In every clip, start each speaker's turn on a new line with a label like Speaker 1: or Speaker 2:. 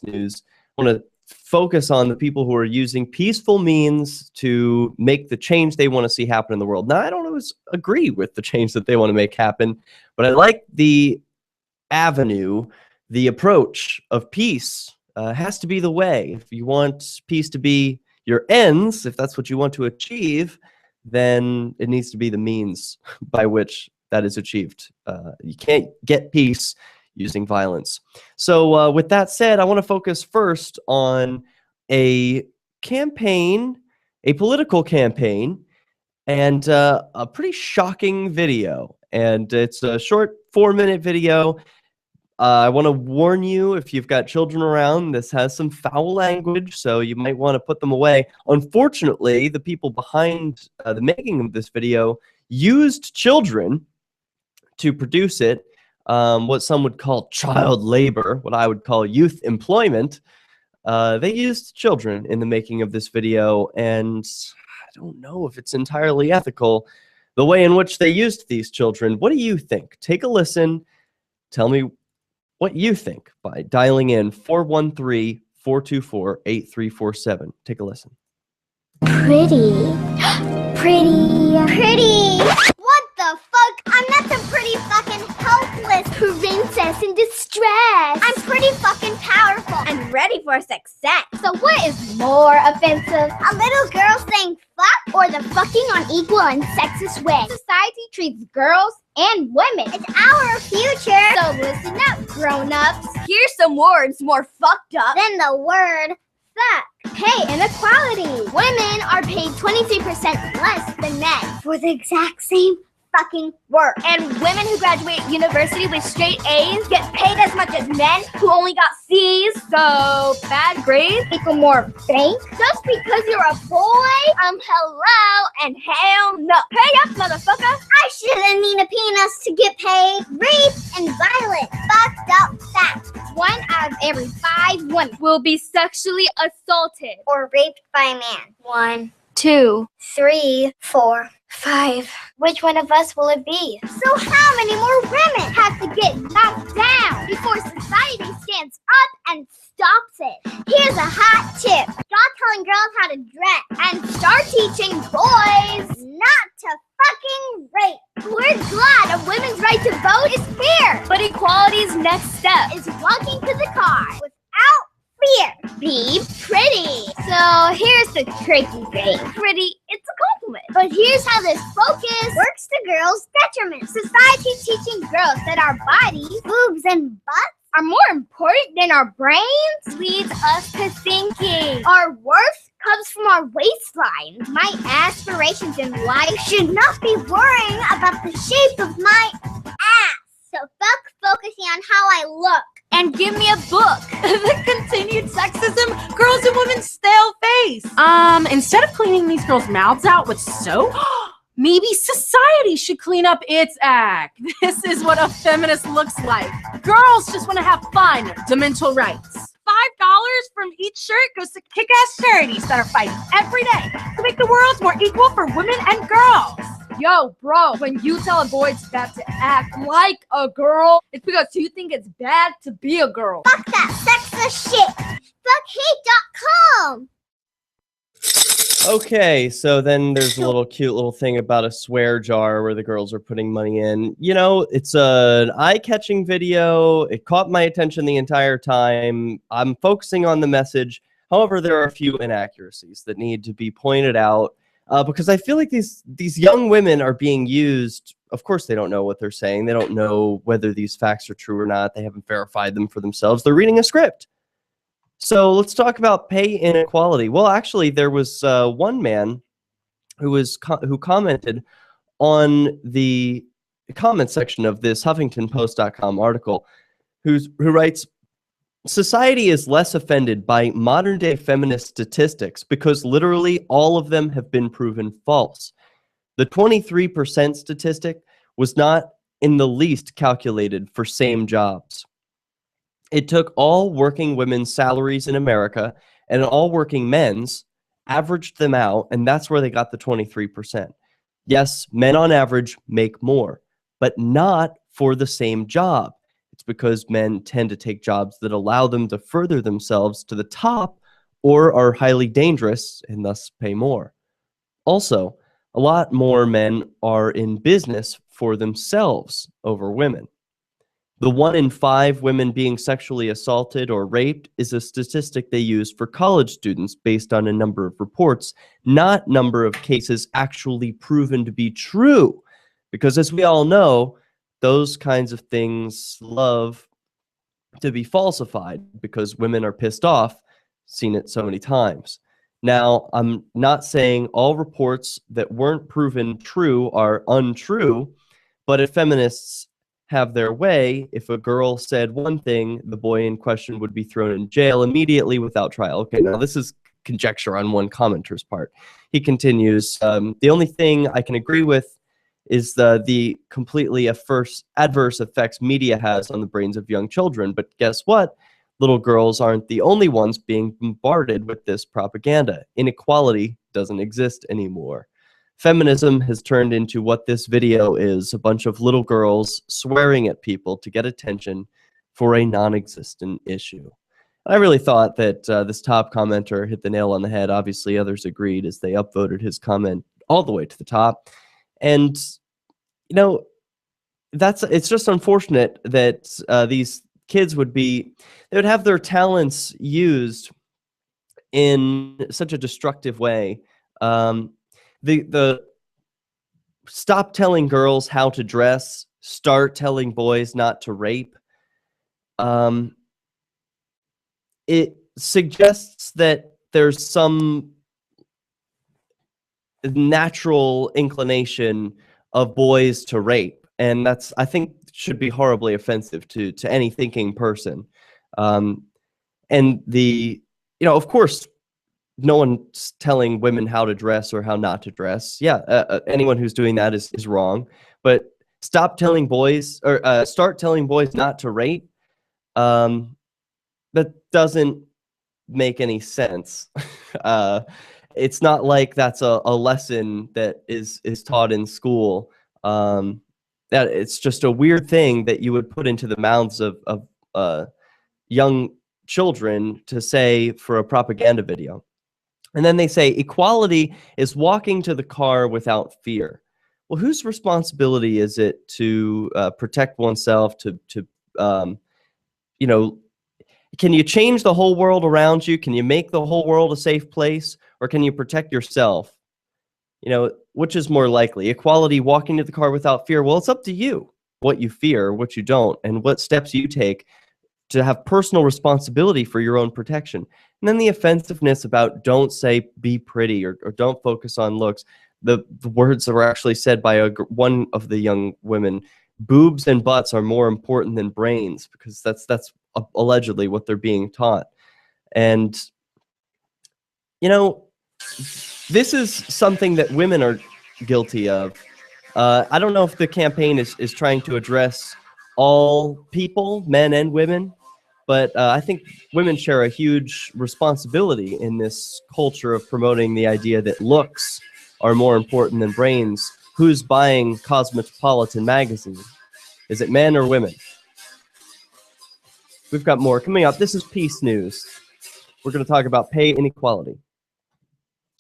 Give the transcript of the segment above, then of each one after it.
Speaker 1: news. I want to focus on the people who are using peaceful means to make the change they want to see happen in the world. Now, I don't always agree with the change that they want to make happen, but I like the avenue, the approach of peace. Has to be the way. If you want peace to be your ends, if that's what you want to achieve, then it needs to be the means by which that is achieved. You can't get peace using violence. So with that said, I want to focus first on a campaign, a political campaign, and a pretty shocking video. And it's a short 4-minute video. I want to warn you, if you've got children around, this has some foul language, so you might want to put them away. Unfortunately, the people behind the making of this video used children to produce it. What some would call child labor, what I would call youth employment. They used children in the making of this video, and I don't know if it's entirely ethical, the way in which they used these children. What do you think? Take a listen. Tell me what you think by dialing in 413-424-8347. Take a listen.
Speaker 2: Pretty. What the fuck? I'm not some pretty fucking helpless princess in distress. I'm pretty fucking powerful and ready for success. So what is more offensive? A little girl saying fuck or the fucking unequal and sexist way society treats girls and women? It's our future. So listen up, grown-ups. Here's some words more fucked up than the word fuck. Pay inequality. Women are paid 23% less than men for the exact same fucking work. And women who graduate university with straight A's get paid as much as men who only got C's. So bad grades equal more fame. Just because you're a boy? Hello and hell no. Pay up, motherfucker. I shouldn't need a penis to get paid. Rape and violence. Fucked up facts. 1 out of every 5 women will be sexually assaulted or raped by a man. 1, 2, 3, 4, 5. Which one of us will it be? So how many more women have to get knocked down before society stands up and stops it? Here's a hot tip. Stop telling girls how to dress and start teaching boys not to fucking rape. We're glad a women's right to vote is fair, but equality's next step is walking to the car without fear. Be pretty. So here's the tricky thing. Pretty, it's a compliment. But here's how this focus works to girls' detriment. Society teaching girls that our bodies, boobs, and butts are more important than our brains leads us to thinking our worth comes from our waistline. My aspirations in life should not be worrying about the shape of my ass. So fuck focusing on how I look. And give me a book. The continued sexism, girls and women's stale face.
Speaker 3: Instead of cleaning these girls' mouths out with soap, maybe society should clean up its act. This is what a feminist looks like. Girls just want to have fun. Demental rights. $5 from each shirt goes to kick-ass charities that are fighting every day to make the world more equal for women and girls. Yo, bro, when you tell a boy it's bad to act like a girl, it's because you think it's bad to be a girl.
Speaker 2: Fuck that sexist shit. Fuckhate.com.
Speaker 1: Okay, so then there's a little cute little thing about a swear jar where the girls are putting money in. You know, it's an eye-catching video. It caught my attention the entire time. I'm focusing on the message. However, there are a few inaccuracies that need to be pointed out. Because I feel like these young women are being used. Of course, they don't know what they're saying. They don't know whether these facts are true or not. They haven't verified them for themselves. They're reading a script. So let's talk about pay inequality. Well, actually, there was one man who commented on the comment section of this HuffingtonPost.com article, who writes, "Society is less offended by modern-day feminist statistics because literally all of them have been proven false. The 23% statistic was not in the least calculated for same jobs. It took all working women's salaries in America and all working men's, averaged them out, and that's where they got the 23%. Yes, men on average make more, but not for the same job. It's because men tend to take jobs that allow them to further themselves to the top or are highly dangerous and thus pay more. Also, a lot more men are in business for themselves over women. The 1 in 5 women being sexually assaulted or raped is a statistic they use for college students based on a number of reports, not number of cases actually proven to be true. Because as we all know, those kinds of things love to be falsified because women are pissed off, seen it so many times. Now, I'm not saying all reports that weren't proven true are untrue, but if feminists have their way, if a girl said one thing, the boy in question would be thrown in jail immediately without trial. Okay, now this is conjecture on one commenter's part. He continues, the only thing I can agree with is the completely adverse effects media has on the brains of young children. But guess what? Little girls aren't the only ones being bombarded with this propaganda. Inequality doesn't exist anymore. Feminism has turned into what this video is, a bunch of little girls swearing at people to get attention for a non-existent issue. I really thought that this top commenter hit the nail on the head. Obviously, others agreed as they upvoted his comment all the way to the top. And, you know, it's just unfortunate that these kids they would have their talents used in such a destructive way. The stop telling girls how to dress, start telling boys not to rape. It suggests that there's some natural inclination of boys to rape, and that's, I think, should be horribly offensive to any thinking person. And of course, no one's telling women how to dress or how not to dress. Yeah, anyone who's doing that is wrong. But start telling boys not to rape. That doesn't make any sense. It's not like that's a lesson that is taught in school. That it's just a weird thing that you would put into the mouths of young children to say for a propaganda video. And then they say equality is walking to the car without fear. Well, whose responsibility is it to protect oneself? Can you change the whole world around you? Can you make the whole world a safe place, or can you protect yourself? Which is more likely? Equality, walking to the car without fear. Well, it's up to you what you fear, what you don't, and what steps you take to have personal responsibility for your own protection. And then the offensiveness about don't say be pretty or don't focus on looks. The words that were actually said by one of the young women, boobs and butts are more important than brains, because that's allegedly what they're being taught. And, this is something that women are guilty of. I don't know if the campaign is trying to address all people, men and women, but I think women share a huge responsibility in this culture of promoting the idea that looks are more important than brains. Who's buying Cosmopolitan magazine? Is it men or women? We've got more coming up. This is Peace News. We're going to talk about pay inequality.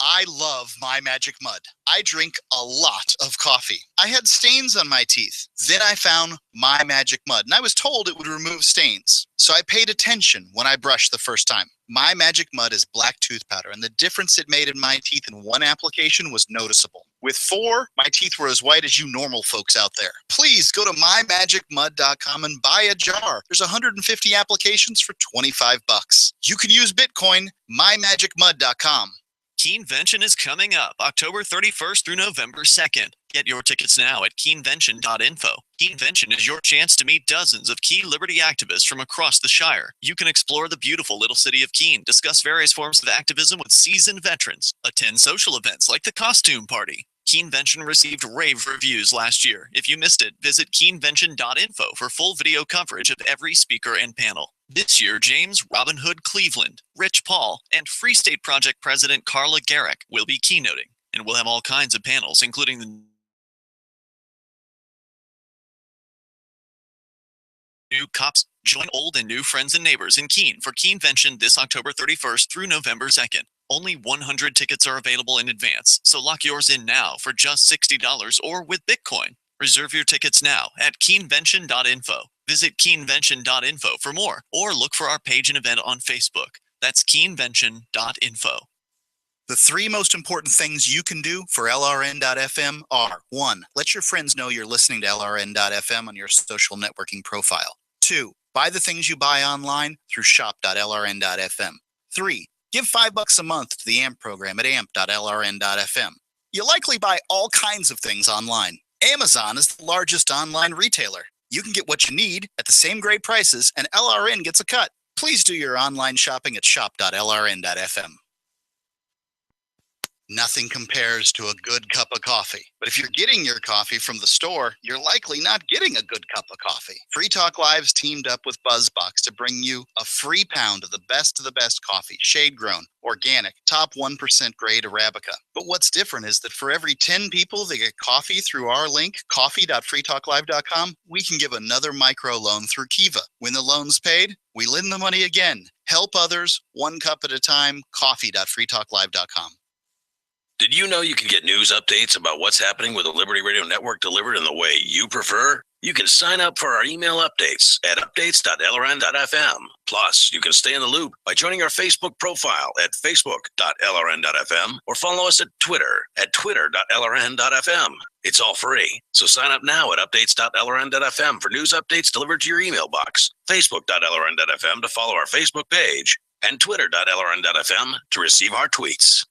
Speaker 4: I love My Magic Mud. I drink a lot of coffee. I had stains on my teeth. Then I found My Magic Mud, and I was told it would remove stains. So I paid attention when I brushed the first time. My Magic Mud is black tooth powder, and the difference it made in my teeth in one application was noticeable. With 4, my teeth were as white as you normal folks out there. Please go to mymagicmud.com and buy a jar. There's 150 applications for $25. You can use Bitcoin, mymagicmud.com.
Speaker 5: Keenvention is coming up October 31st through November 2nd. Get your tickets now at keenvention.info. Keenvention is your chance to meet dozens of key liberty activists from across the Shire. You can explore the beautiful little city of Keene, discuss various forms of activism with seasoned veterans, attend social events like the costume party. Keenvention received rave reviews last year. If you missed it, visit keenvention.info for full video coverage of every speaker and panel. This year, James Robin Hood Cleveland, Rich Paul, and Free State Project President Carla Garrick will be keynoting, and we'll have all kinds of panels, including the New cops join old and new friends and neighbors in Keene for Keenvention this October 31st through November 2nd. Only 100 tickets are available in advance, so lock yours in now for just $60 or with Bitcoin. Reserve your tickets now at keenvention.info. Visit keenvention.info for more, or look for our page and event on Facebook. That's keenvention.info.
Speaker 4: The 3 most important things you can do for LRN.FM are: 1. Let your friends know you're listening to LRN.FM on your social networking profile. 2. Buy the things you buy online through shop.lrn.fm. 3. Give $5 a month to the AMP program at amp.lrn.fm. You likely buy all kinds of things online. Amazon is the largest online retailer. You can get what you need at the same great prices, and LRN gets a cut. Please do your online shopping at shop.lrn.fm. Nothing compares to a good cup of coffee. But if you're getting your coffee from the store, you're likely not getting a good cup of coffee. Free Talk Live's teamed up with BuzzBox to bring you a free pound of the best coffee, shade-grown, organic, top 1% grade Arabica. But what's different is that for every 10 people that get coffee through our link, coffee.freetalklive.com, we can give another microloan through Kiva. When the loan's paid, we lend the money again. Help others, 1 cup at a time, coffee.freetalklive.com.
Speaker 6: Did you know you can get news updates about what's happening with the Liberty Radio Network delivered in the way you prefer? You can sign up for our email updates at updates.lrn.fm. Plus, you can stay in the loop by joining our Facebook profile at facebook.lrn.fm or follow us at Twitter at twitter.lrn.fm. It's all free, so sign up now at updates.lrn.fm for news updates delivered to your email box, facebook.lrn.fm to follow our Facebook page, and twitter.lrn.fm to receive our tweets.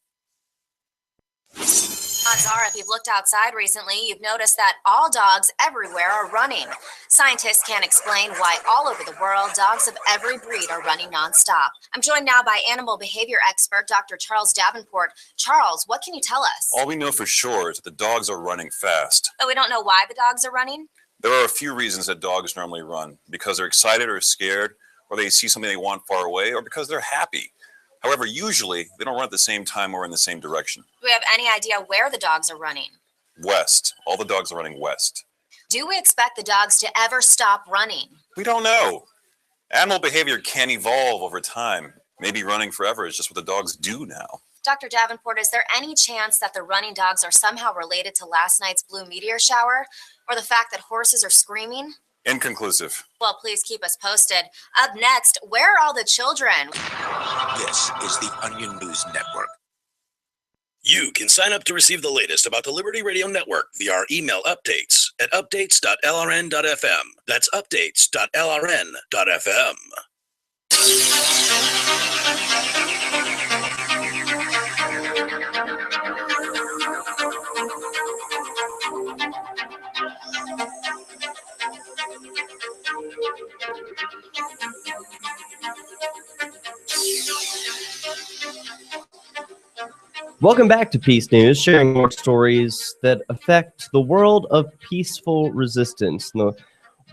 Speaker 7: Odds are, if you've looked outside recently, you've noticed that all dogs everywhere are running. Scientists can't explain why all over the world, dogs of every breed are running nonstop. I'm joined now by animal behavior expert Dr. Charles Davenport. Charles, what can you tell us?
Speaker 8: All we know for sure is that the dogs are running fast.
Speaker 7: But we don't know why the dogs are running?
Speaker 8: There are a few reasons that dogs normally run: because they're excited or scared, or they see something they want far away, or because they're happy. However, usually they don't run at the same time or in the same direction.
Speaker 7: Do we have any idea where the dogs are running?
Speaker 8: West. All the dogs are running west.
Speaker 7: Do we expect the dogs to ever stop running?
Speaker 8: We don't know. Animal behavior can evolve over time. Maybe running forever is just what the dogs do now.
Speaker 7: Dr. Davenport, is there any chance that the running dogs are somehow related to last night's blue meteor shower, or the fact that horses are screaming?
Speaker 8: Inconclusive.
Speaker 7: Well, please keep us posted. Up next, where are all the children?
Speaker 6: This is the Onion News Network. You can sign up to receive the latest about the Liberty Radio Network via our email updates at updates.lrn.fm. That's updates.lrn.fm.
Speaker 1: Welcome back to Peace News, sharing more stories that affect the world of peaceful resistance, the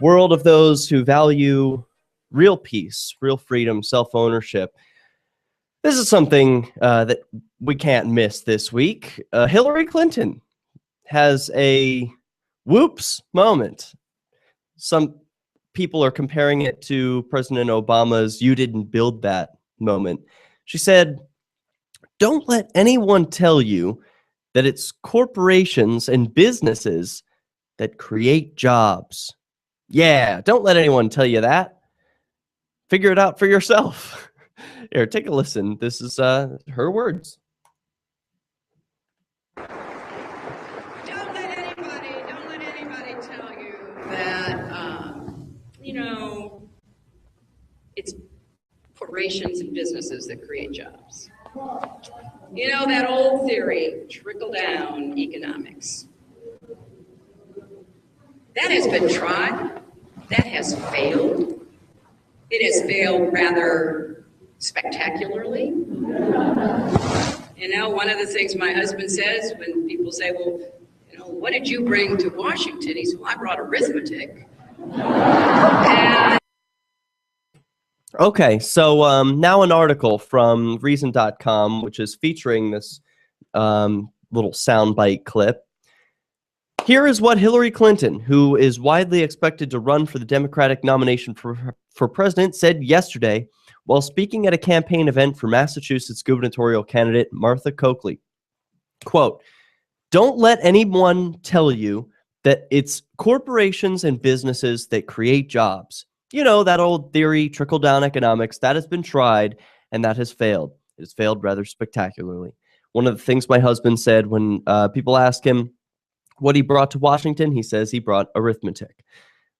Speaker 1: world of those who value real peace, real freedom, self-ownership. This is something that we can't miss this week. Hillary Clinton has a whoops moment. Some people are comparing it to President Obama's "you didn't build that" moment. She said, "Don't let anyone tell you that it's corporations and businesses that create jobs. Yeah, don't let anyone tell you that. Figure it out for yourself." Here, take a listen. This is her words.
Speaker 9: Don't let anybody tell you that, it's corporations and businesses that create jobs. You know, that old theory, trickle-down economics. That has been tried. That has failed. It has failed rather spectacularly. You know, one of the things my husband says when people say, well, what did you bring to Washington? He said, well, I brought arithmetic. And
Speaker 1: Okay, so now an article from Reason.com, which is featuring this little soundbite clip. Here is what Hillary Clinton, who is widely expected to run for the Democratic nomination for president, said yesterday while speaking at a campaign event for Massachusetts gubernatorial candidate Martha Coakley. Quote, "Don't let anyone tell you that it's corporations and businesses that create jobs. You know, that old theory, trickle-down economics, that has been tried and that has failed. It has failed rather spectacularly." One of the things my husband said when people ask him what he brought to Washington, he says he brought arithmetic.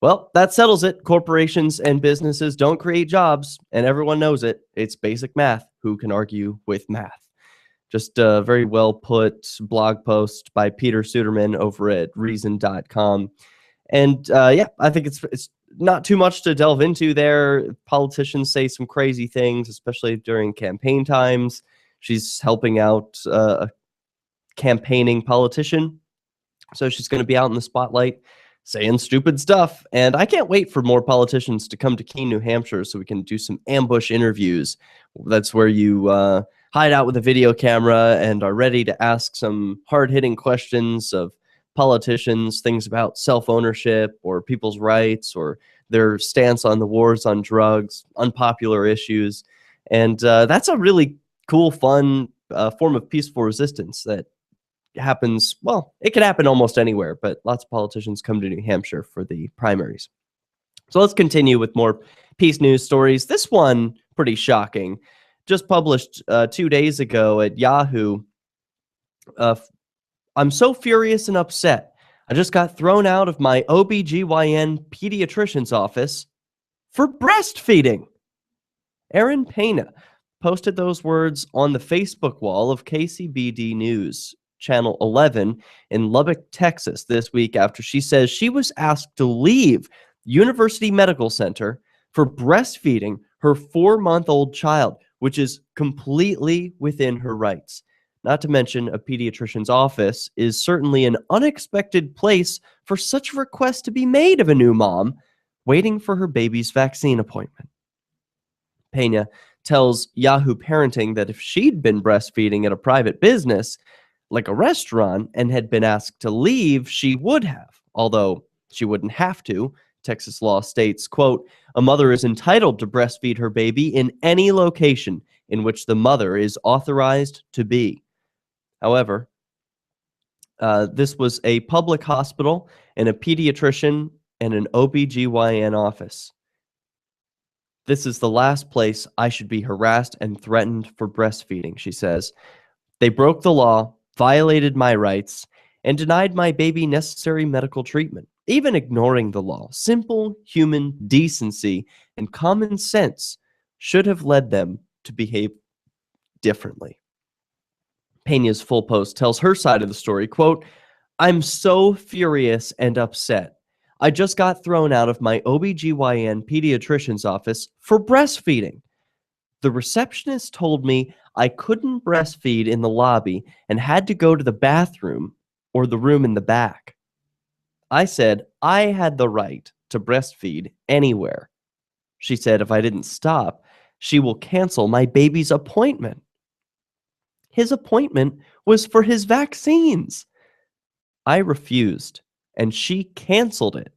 Speaker 1: Well, that settles it. Corporations and businesses don't create jobs, and everyone knows it. It's basic math. Who can argue with math? Just a very well put blog post by Peter Suderman over at reason.com. And yeah, I think it's not too much to delve into there. Politicians say some crazy things, especially during campaign times. She's helping out a campaigning politician, so she's going to be out in the spotlight saying stupid stuff. And I can't wait for more politicians to come to Keene, New Hampshire so we can do some ambush interviews. That's where you hide out with a video camera and are ready to ask some hard-hitting questions of politicians, things about self-ownership or people's rights or their stance on the wars on drugs, unpopular issues. And that's a really cool, fun form of peaceful resistance that happens, well, it can happen almost anywhere, but lots of politicians come to New Hampshire for the primaries. So let's continue with more peace news stories. This one, pretty shocking, just published 2 days ago at Yahoo. "I'm so furious and upset. I just got thrown out of my OBGYN pediatrician's office for breastfeeding." Aaron Pena posted those words on the Facebook wall of KCBD News, Channel 11 in Lubbock, Texas this week after she says she was asked to leave University Medical Center for breastfeeding her 4-month-old child, which is completely within her rights. Not to mention, a pediatrician's office is certainly an unexpected place for such a request to be made of a new mom waiting for her baby's vaccine appointment. Pena tells Yahoo Parenting that if she'd been breastfeeding at a private business, like a restaurant, and had been asked to leave, she would have, although she wouldn't have to. Texas law states, quote, "A mother is entitled to breastfeed her baby in any location in which the mother is authorized to be." However, this was a public hospital and a pediatrician and an OBGYN office. "This is the last place I should be harassed and threatened for breastfeeding," she says. "They broke the law, violated my rights, and denied my baby necessary medical treatment, even ignoring the law. Simple human decency and common sense should have led them to behave differently." Pena's full post tells her side of the story, quote, "I'm so furious and upset. I just got thrown out of my OBGYN pediatrician's office for breastfeeding. The receptionist told me I couldn't breastfeed in the lobby and had to go to the bathroom or the room in the back. I said I had the right to breastfeed anywhere. She said if I didn't stop, she will cancel my baby's appointment. His appointment was for his vaccines. I refused, and she canceled it.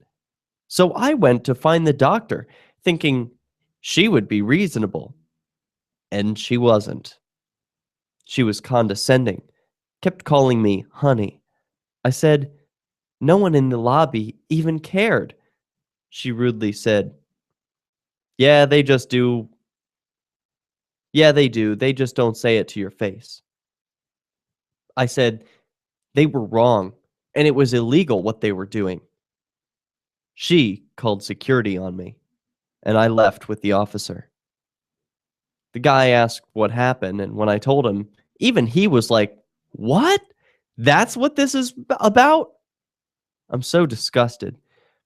Speaker 1: So I went to find the doctor, thinking she would be reasonable. And she wasn't. She was condescending, kept calling me honey. I said, no one in the lobby even cared. She rudely said, yeah, they just do. Yeah, they do. They just don't say it to your face. I said, they were wrong, and it was illegal what they were doing. She called security on me, and I left with the officer. The guy asked what happened, and when I told him, even he was like, what? That's what this is about? I'm so disgusted.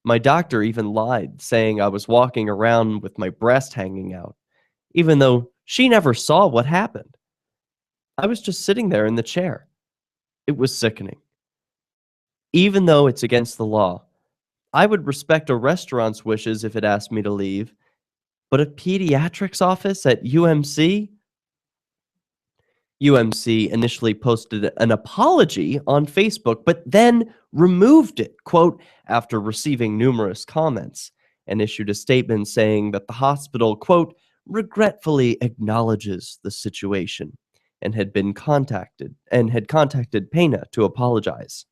Speaker 1: My doctor even lied, saying I was walking around with my breast hanging out, even though she never saw what happened. I was just sitting there in the chair. It was sickening. Even though it's against the law, I would respect a restaurant's wishes if it asked me to leave, but a pediatrics office at UMC? UMC initially posted an apology on Facebook, but then removed it, quote, after receiving numerous comments, and issued a statement saying that the hospital, quote, regretfully acknowledges the situation and had contacted Pena to apologize.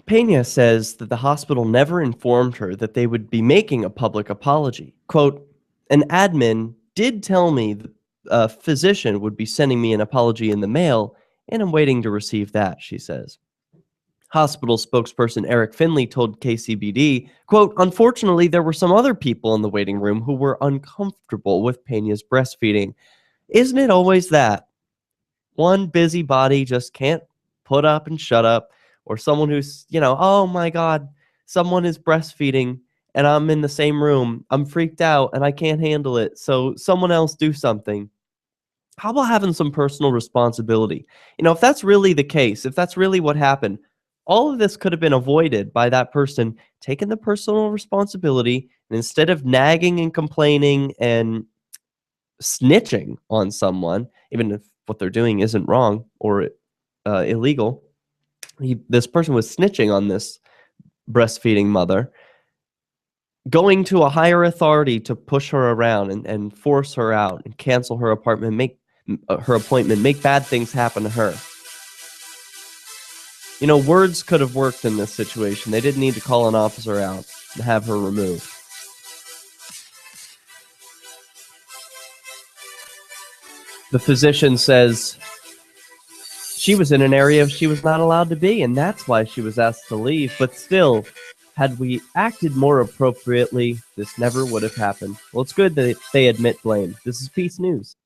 Speaker 1: Pena says that the hospital never informed her that they would be making a public apology. Quote, an admin did tell me that a physician would be sending me an apology in the mail, and I'm waiting to receive that, she says. Hospital spokesperson Eric Finley told KCBD, quote, unfortunately, there were some other people in the waiting room who were uncomfortable with Pena's breastfeeding. Isn't it always that? One busybody just can't put up and shut up, or someone who's, oh my God, someone is breastfeeding and I'm in the same room. I'm freaked out and I can't handle it. So someone else do something. How about having some personal responsibility? If that's really the case, if that's really what happened, all of this could have been avoided by that person taking the personal responsibility, and instead of nagging and complaining and snitching on someone, even if what they're doing isn't wrong or illegal, this person was snitching on this breastfeeding mother, going to a higher authority to push her around and force her out and cancel her appointment, make bad things happen to her. Words could have worked in this situation. They didn't need to call an officer out and have her removed. The physician says she was in an area she was not allowed to be, and that's why she was asked to leave. But still, had we acted more appropriately, this never would have happened. Well, it's good that they admit blame. This is Peace News.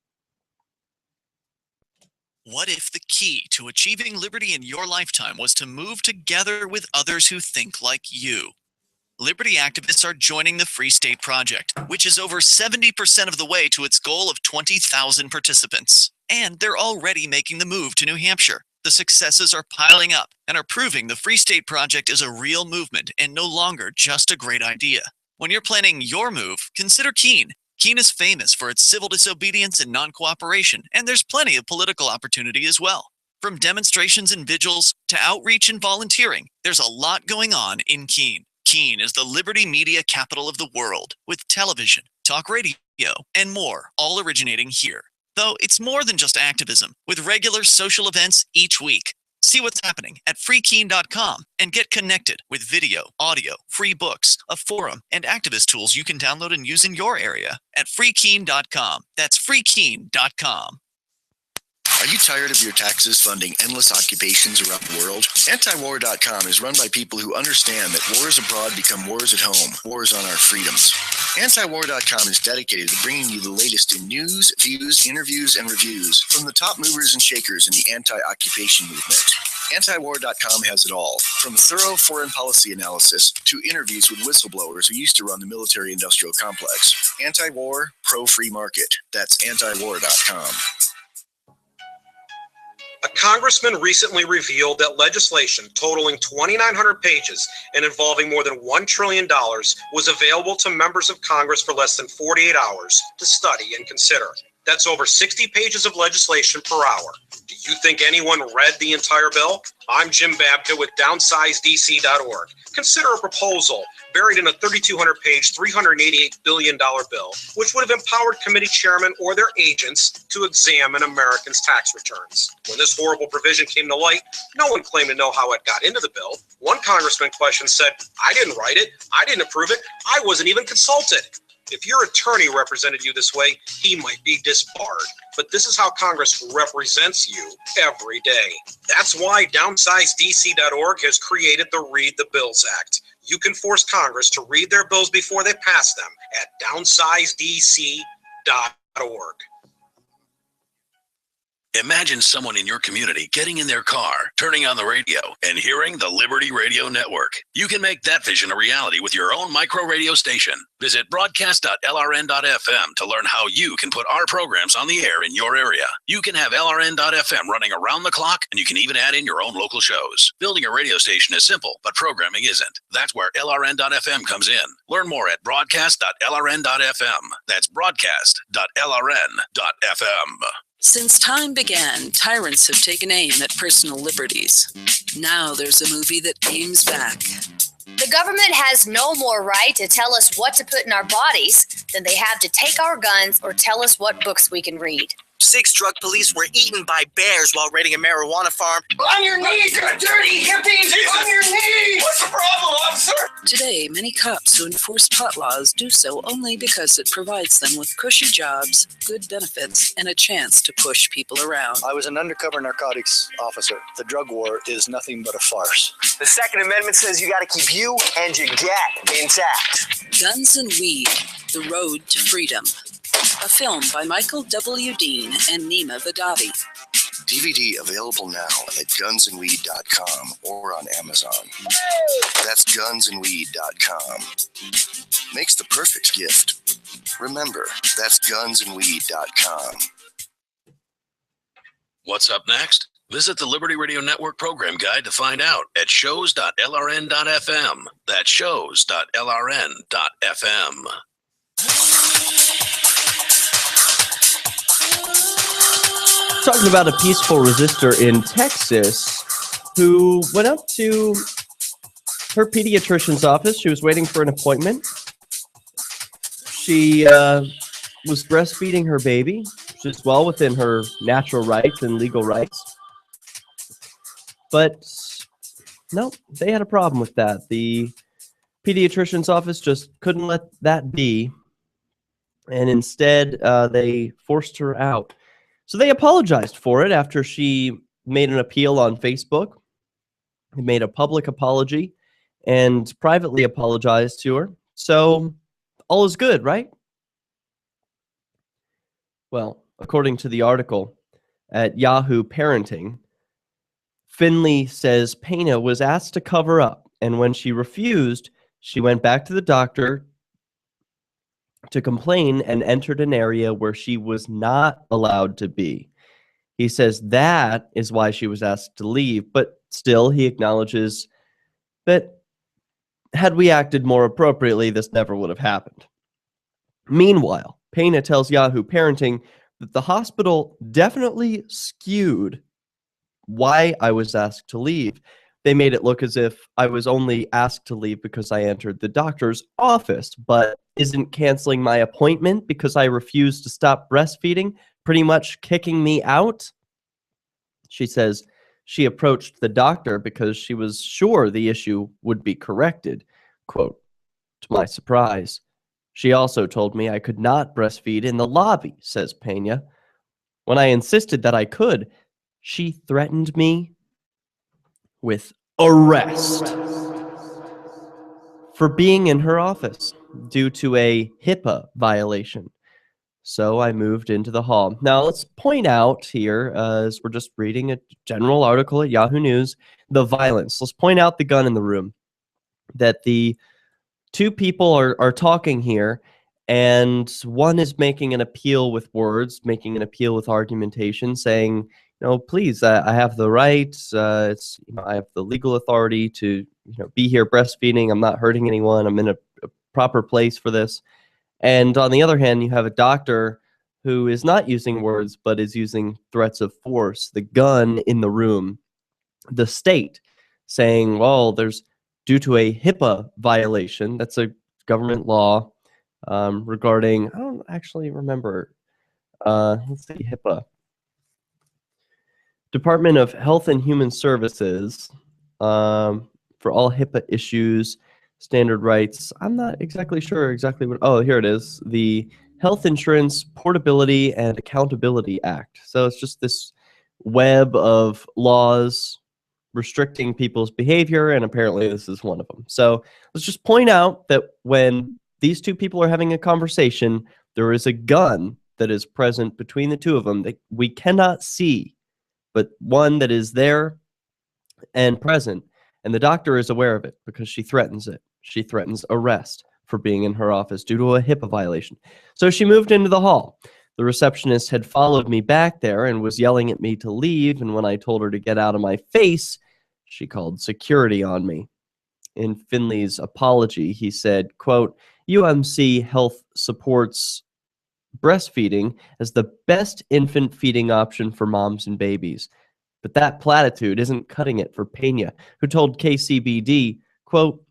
Speaker 5: What if the key to achieving liberty in your lifetime was to move together with others who think like you? Liberty activists are joining the Free State Project, which is over 70% of the way to its goal of 20,000 participants. And they're already making the move to New Hampshire. The successes are piling up and are proving the Free State Project is a real movement and no longer just a great idea. When you're planning your move, consider Keene. Keene is famous for its civil disobedience and non-cooperation, and there's plenty of political opportunity as well. From demonstrations and vigils to outreach and volunteering, there's a lot going on in Keene. Keene is the liberty media capital of the world, with television, talk radio, and more, all originating here. Though it's more than just activism, with regular social events each week. See what's happening at freekeene.com and get connected with video, audio, free books, a forum, and activist tools you can download and use in your area at freekeene.com. That's freekeene.com.
Speaker 10: Are you tired of your taxes funding endless occupations around the world? Antiwar.com is run by people who understand that wars abroad become wars at home, wars on our freedoms. Antiwar.com is dedicated to bringing you the latest in news, views, interviews, and reviews from the top movers and shakers in the anti-occupation movement. Antiwar.com has it all, from thorough foreign policy analysis to interviews with whistleblowers who used to run the military-industrial complex. Anti-war, pro-free market. That's antiwar.com.
Speaker 11: A congressman recently revealed that legislation totaling 2,900 pages and involving more than $1 trillion was available to members of Congress for less than 48 hours to study and consider. That's over 60 pages of legislation per hour. Do you think anyone read the entire bill? I'm Jim Babka with DownsizeDC.org. Consider a proposal buried in a 3,200-page, $388 billion bill, which would have empowered committee chairmen or their agents to examine Americans' tax returns. When this horrible provision came to light, no one claimed to know how it got into the bill. One congressman questioned said, I didn't write it, I didn't approve it, I wasn't even consulted. If your attorney represented you this way, he might be disbarred. But this is how Congress represents you every day. That's why DownsizeDC.org has created the Read the Bills Act. You can force Congress to read their bills before they pass them at DownsizeDC.org.
Speaker 6: Imagine someone in your community getting in their car, turning on the radio, and hearing the Liberty Radio Network. You can make that vision a reality with your own micro radio station. Visit broadcast.lrn.fm to learn how you can put our programs on the air in your area. You can have LRN.FM running around the clock, and you can even add in your own local shows. Building a radio station is simple, but programming isn't. That's where LRN.FM comes in. Learn more at broadcast.lrn.fm. That's broadcast.lrn.fm.
Speaker 12: Since time began, tyrants have taken aim at personal liberties. Now there's a movie that aims back.
Speaker 7: The government has no more right to tell us what to put in our bodies than they have to take our guns or tell us what books we can read.
Speaker 13: 6 drug police were eaten by bears while raiding a marijuana farm.
Speaker 14: On your knees, you dirty hippies! On your knees! What's the problem, officer?
Speaker 12: Today, many cops who enforce pot laws do so only because it provides them with cushy jobs, good benefits, and a chance to push people around.
Speaker 15: I was an undercover narcotics officer. The drug war is nothing but a farce.
Speaker 13: The Second Amendment says you got to keep you and your gat intact.
Speaker 12: Guns and Weed, The Road to Freedom. A film by Michael W. Dean and Nima Vadavi.
Speaker 10: DVD available now at gunsandweed.com or on Amazon. That's gunsandweed.com. Makes the perfect gift. Remember, that's gunsandweed.com.
Speaker 6: What's up next? Visit the Liberty Radio Network program guide to find out at shows.lrn.fm. That's shows.lrn.fm.
Speaker 1: Talking about a peaceful resistor in Texas who went up to her pediatrician's office. She was waiting for an appointment. She was breastfeeding her baby, which is well within her natural rights and legal rights. But no, they had a problem with that. The pediatrician's office just couldn't let that be. And instead, they forced her out. So they apologized for it after she made an appeal on Facebook. They made a public apology and privately apologized to her. So all is good, right? Well, according to the article at Yahoo Parenting, Finley says Pena was asked to cover up, and when she refused, she went back to the doctor to complain and entered an area where she was not allowed to be. He says that is why she was asked to leave, but still he acknowledges that had we acted more appropriately, this never would have happened. Meanwhile, Pena tells Yahoo Parenting that the hospital definitely skewed why I was asked to leave. They made it look as if I was only asked to leave because I entered the doctor's office, but isn't canceling my appointment because I refused to stop breastfeeding pretty much kicking me out? She says she approached the doctor because she was sure the issue would be corrected. Quote, to my surprise, she also told me I could not breastfeed in the lobby, says Pena. When I insisted that I could, she threatened me with arrest for being in her office due to a HIPAA violation. So I moved into the hall. Now let's point out here, as we're just reading a general article at Yahoo News, the violence. Let's point out the gun in the room. That the two people are talking here, and one is making an appeal with words, making an appeal with argumentation, saying, no, please, I have the right. I have the legal authority to, be here breastfeeding. I'm not hurting anyone. I'm in a proper place for this. And on the other hand, you have a doctor who is not using words, but is using threats of force. The gun in the room. The state saying, well, there's due to a HIPAA violation. That's a government law regarding. I don't actually remember. Let's see, HIPAA. Department of Health and Human Services for all HIPAA issues, standard rights. I'm not exactly sure exactly what. Oh, here it is. The Health Insurance Portability and Accountability Act. So it's just this web of laws restricting people's behavior, and apparently this is one of them. So let's just point out that when these two people are having a conversation, there is a gun that is present between the two of them that we cannot see, but one that is there and present. And the doctor is aware of it because she threatens it. She threatens arrest for being in her office due to a HIPAA violation. So she moved into the hall. The receptionist had followed me back there and was yelling at me to leave. And when I told her to get out of my face, she called security on me. In Finley's apology, he said, quote, UMC Health supports breastfeeding as the best infant feeding option for moms and babies. But that platitude isn't cutting it for Pena, who told KCBD, quote,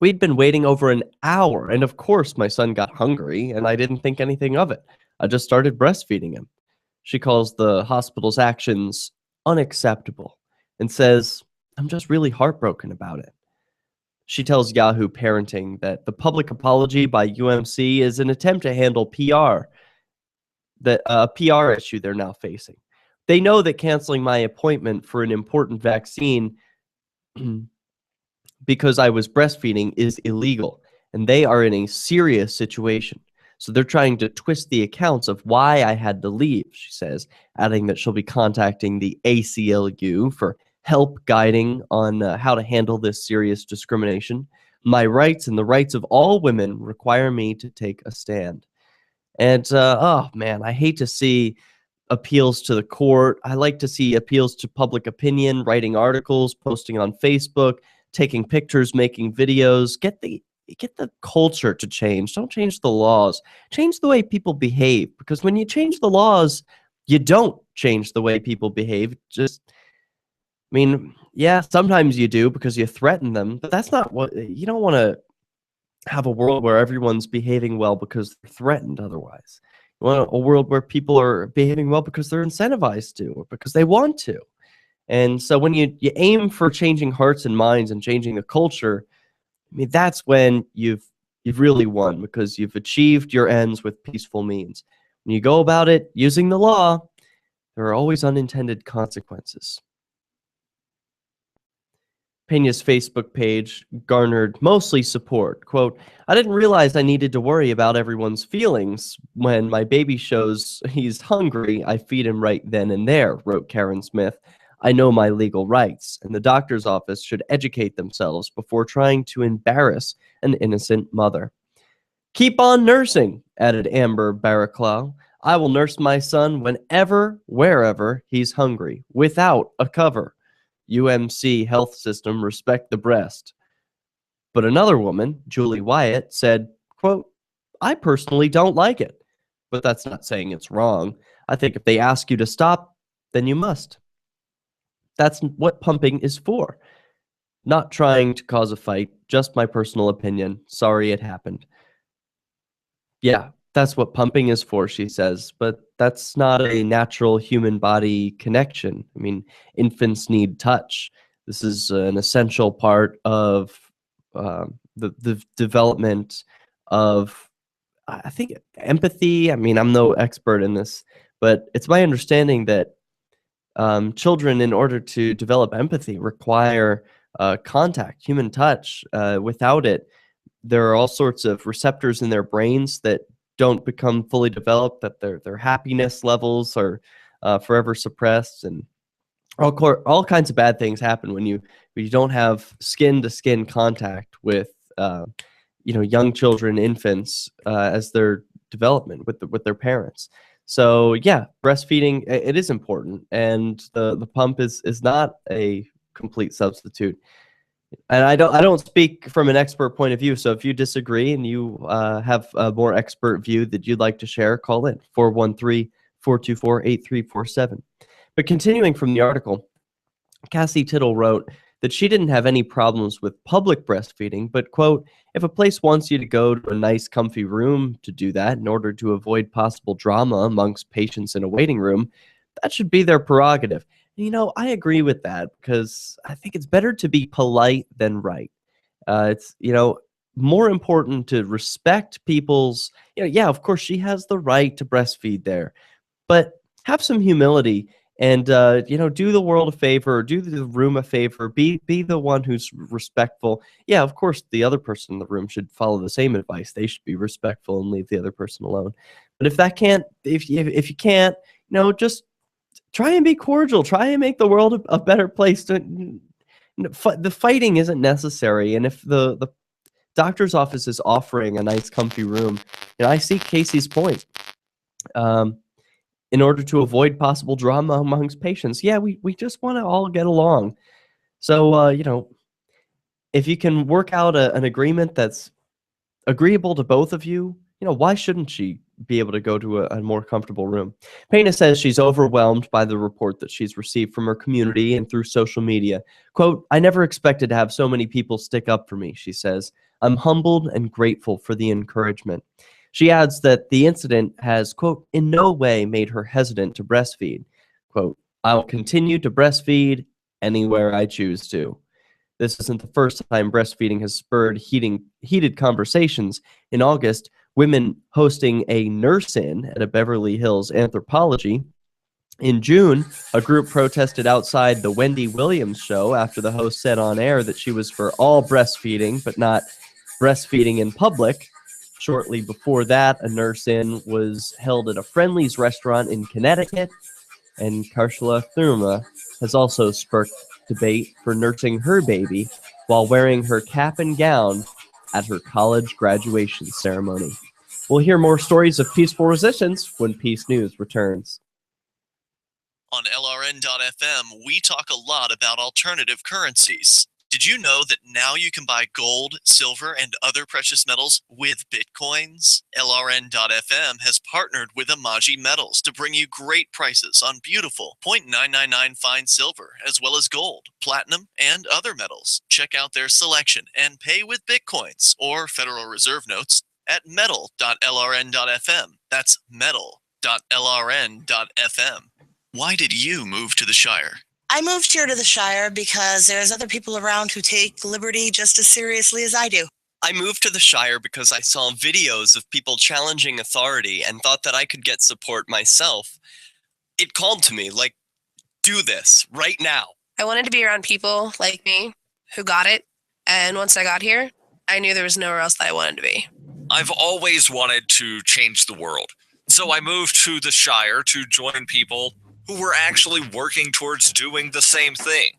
Speaker 1: we'd been waiting over an hour, and of course my son got hungry, and I didn't think anything of it. I just started breastfeeding him. She calls the hospital's actions unacceptable and says, I'm just really heartbroken about it. She tells Yahoo Parenting that the public apology by UMC is an attempt to handle PR, that a PR issue they're now facing. They know that canceling my appointment for an important vaccine because I was breastfeeding is illegal, and they are in a serious situation. So they're trying to twist the accounts of why I had to leave, she says, adding that she'll be contacting the ACLU for help guiding on how to handle this serious discrimination. My rights and the rights of all women require me to take a stand. And, oh, man, I hate to see appeals to the court. I like to see appeals to public opinion, writing articles, posting on Facebook, taking pictures, making videos. Get the culture to change. Don't change the laws. Change the way people behave, because when you change the laws, you don't change the way people behave. Just, I mean, yeah, sometimes you do because you threaten them, but that's not what you don't want to have a world where everyone's behaving well because they're threatened otherwise. You want a world where people are behaving well because they're incentivized to or because they want to. And so when you aim for changing hearts and minds and changing the culture, I mean, that's when you've really won, because you've achieved your ends with peaceful means. When you go about it using the law, there are always unintended consequences. Pena's Facebook page garnered mostly support. Quote, I didn't realize I needed to worry about everyone's feelings. When my baby shows he's hungry, I feed him right then and there, wrote Karen Smith. I know my legal rights, and the doctor's office should educate themselves before trying to embarrass an innocent mother. Keep on nursing, added Amber Barraclough. I will nurse my son whenever, wherever he's hungry, without a cover. UMC health system, respect the breast. But another woman, Julie Wyatt, said, quote, I personally don't like it, but that's not saying it's wrong. I think if they ask you to stop, then you must. That's what pumping is for. Not trying to cause a fight, just my personal opinion. Sorry it happened. Yeah, that's what pumping is for, she says, but that's not a natural human body connection. I mean, infants need touch. This is an essential part of the development of, I think, empathy. I mean, I'm no expert in this, but it's my understanding that children, in order to develop empathy, require contact, human touch. Without it, there are all sorts of receptors in their brains that don't become fully developed, that their happiness levels are forever suppressed, and all kinds of bad things happen when you don't have skin-to-skin contact with young children, infants, as their development with their parents. So yeah, breastfeeding, it is important, and the pump is not a complete substitute. And I don't speak from an expert point of view. So if you disagree and you have a more expert view that you'd like to share, call in 413-424-8347. But continuing from the article, Cassie Tittle wrote that she didn't have any problems with public breastfeeding, but, quote, if a place wants you to go to a nice, comfy room to do that in order to avoid possible drama amongst patients in a waiting room, that should be their prerogative. You know, I agree with that, because I think it's better to be polite than right. It's, more important to respect people's, yeah, of course she has the right to breastfeed there, but have some humility And do the world a favor, or do the room a favor. Be the one who's respectful. Yeah, of course, the other person in the room should follow the same advice. They should be respectful and leave the other person alone. But if you can't, just try and be cordial. Try and make the world a better place. The fighting isn't necessary. And if the doctor's office is offering a nice, comfy room, I see Casey's point. In order to avoid possible drama amongst patients. Yeah, we just want to all get along. So, if you can work out an agreement that's agreeable to both of you, why shouldn't she be able to go to a more comfortable room? Payna says she's overwhelmed by the report that she's received from her community and through social media. Quote, "I never expected to have so many people stick up for me," she says. "I'm humbled and grateful for the encouragement." She adds that the incident has, quote, "in no way made her hesitant to breastfeed." Quote, "I will continue to breastfeed anywhere I choose to." This isn't the first time breastfeeding has spurred heated conversations. In August, women hosting a nurse-in at a Beverly Hills anthropology. In June, a group protested outside the Wendy Williams show after the host said on air that she was for all breastfeeding, but not breastfeeding in public. Shortly before that, a nurse-in was held at a Friendly's restaurant in Connecticut, and Karshla Thurma has also sparked debate for nursing her baby while wearing her cap and gown at her college graduation ceremony. We'll hear more stories of peaceful resistance when Peace News returns.
Speaker 5: On LRN.FM, we talk a lot about alternative currencies. Did you know that now you can buy gold, silver, and other precious metals with Bitcoins? LRN.FM has partnered with Amaji Metals to bring you great prices on beautiful 0.999 fine silver, as well as gold, platinum, and other metals. Check out their selection and pay with Bitcoins or Federal Reserve notes at metal.lrn.fm. That's metal.lrn.fm. Why did you move to the Shire?
Speaker 16: I moved here to the Shire because there's other people around who take liberty just as seriously as I do.
Speaker 17: I moved to the Shire because I saw videos of people challenging authority and thought that I could get support myself. It called to me, like, do this right now.
Speaker 18: I wanted to be around people like me who got it, and once I got here, I knew there was nowhere else that I wanted to be.
Speaker 19: I've always wanted to change the world, so I moved to the Shire to join people who were actually working towards doing the same thing.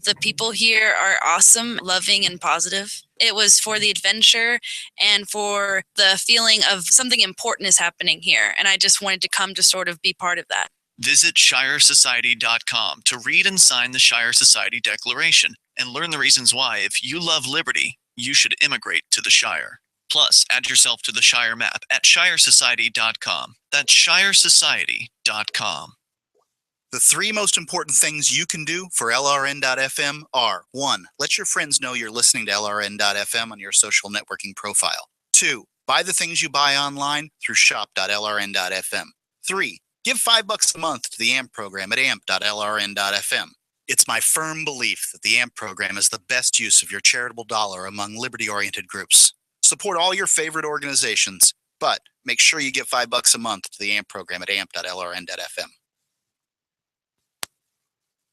Speaker 20: The people here are awesome, loving, and positive. It was for the adventure and for the feeling of something important is happening here, and I just wanted to come to sort of be part of that.
Speaker 5: Visit ShireSociety.com to read and sign the Shire Society Declaration and learn the reasons why, if you love liberty, you should immigrate to the Shire. Plus, add yourself to the Shire map at ShireSociety.com. That's ShireSociety.com.
Speaker 4: The three most important things you can do for LRN.FM are: 1. Let your friends know you're listening to LRN.FM on your social networking profile. 2. Buy the things you buy online through shop.lrn.fm. 3. Give $5 a month to the AMP program at amp.lrn.fm. It's my firm belief that the AMP program is the best use of your charitable dollar among liberty-oriented groups. Support all your favorite organizations, but make sure you give $5 a month to the AMP program at amp.lrn.fm.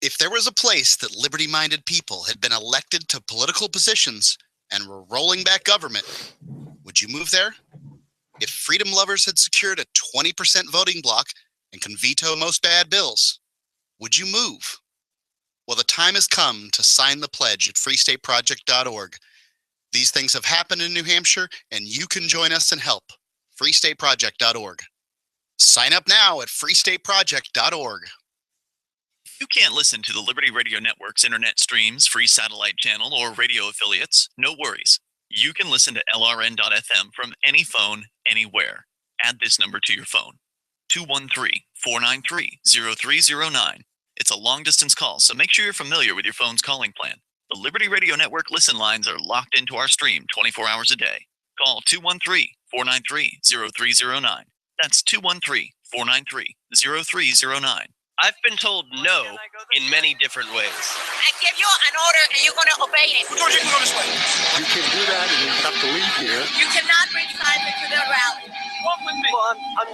Speaker 4: If there was a place that liberty-minded people had been elected to political positions and were rolling back government, would you move there? If freedom lovers had secured a 20% voting bloc and can veto most bad bills, would you move? Well, the time has come to sign the pledge at freestateproject.org. These things have happened in New Hampshire, and you can join us and help. freestateproject.org. Sign up now at freestateproject.org.
Speaker 5: You can't listen to the Liberty Radio Network's internet streams, free satellite channel, or radio affiliates. No worries. You can listen to LRN.FM from any phone, anywhere. Add this number to your phone: 213-493-0309. It's a long-distance call, so make sure you're familiar with your phone's calling plan. The Liberty Radio Network listen lines are locked into our stream 24 hours a day. Call 213-493-0309. That's 213-493-0309.
Speaker 17: I've been told no in many different ways.
Speaker 21: I give you an order and you're going to obey it.
Speaker 15: You can go this way. You can do that and you have to leave here.
Speaker 21: You cannot bring signs into the rally.
Speaker 17: Walk with me. Well, I'm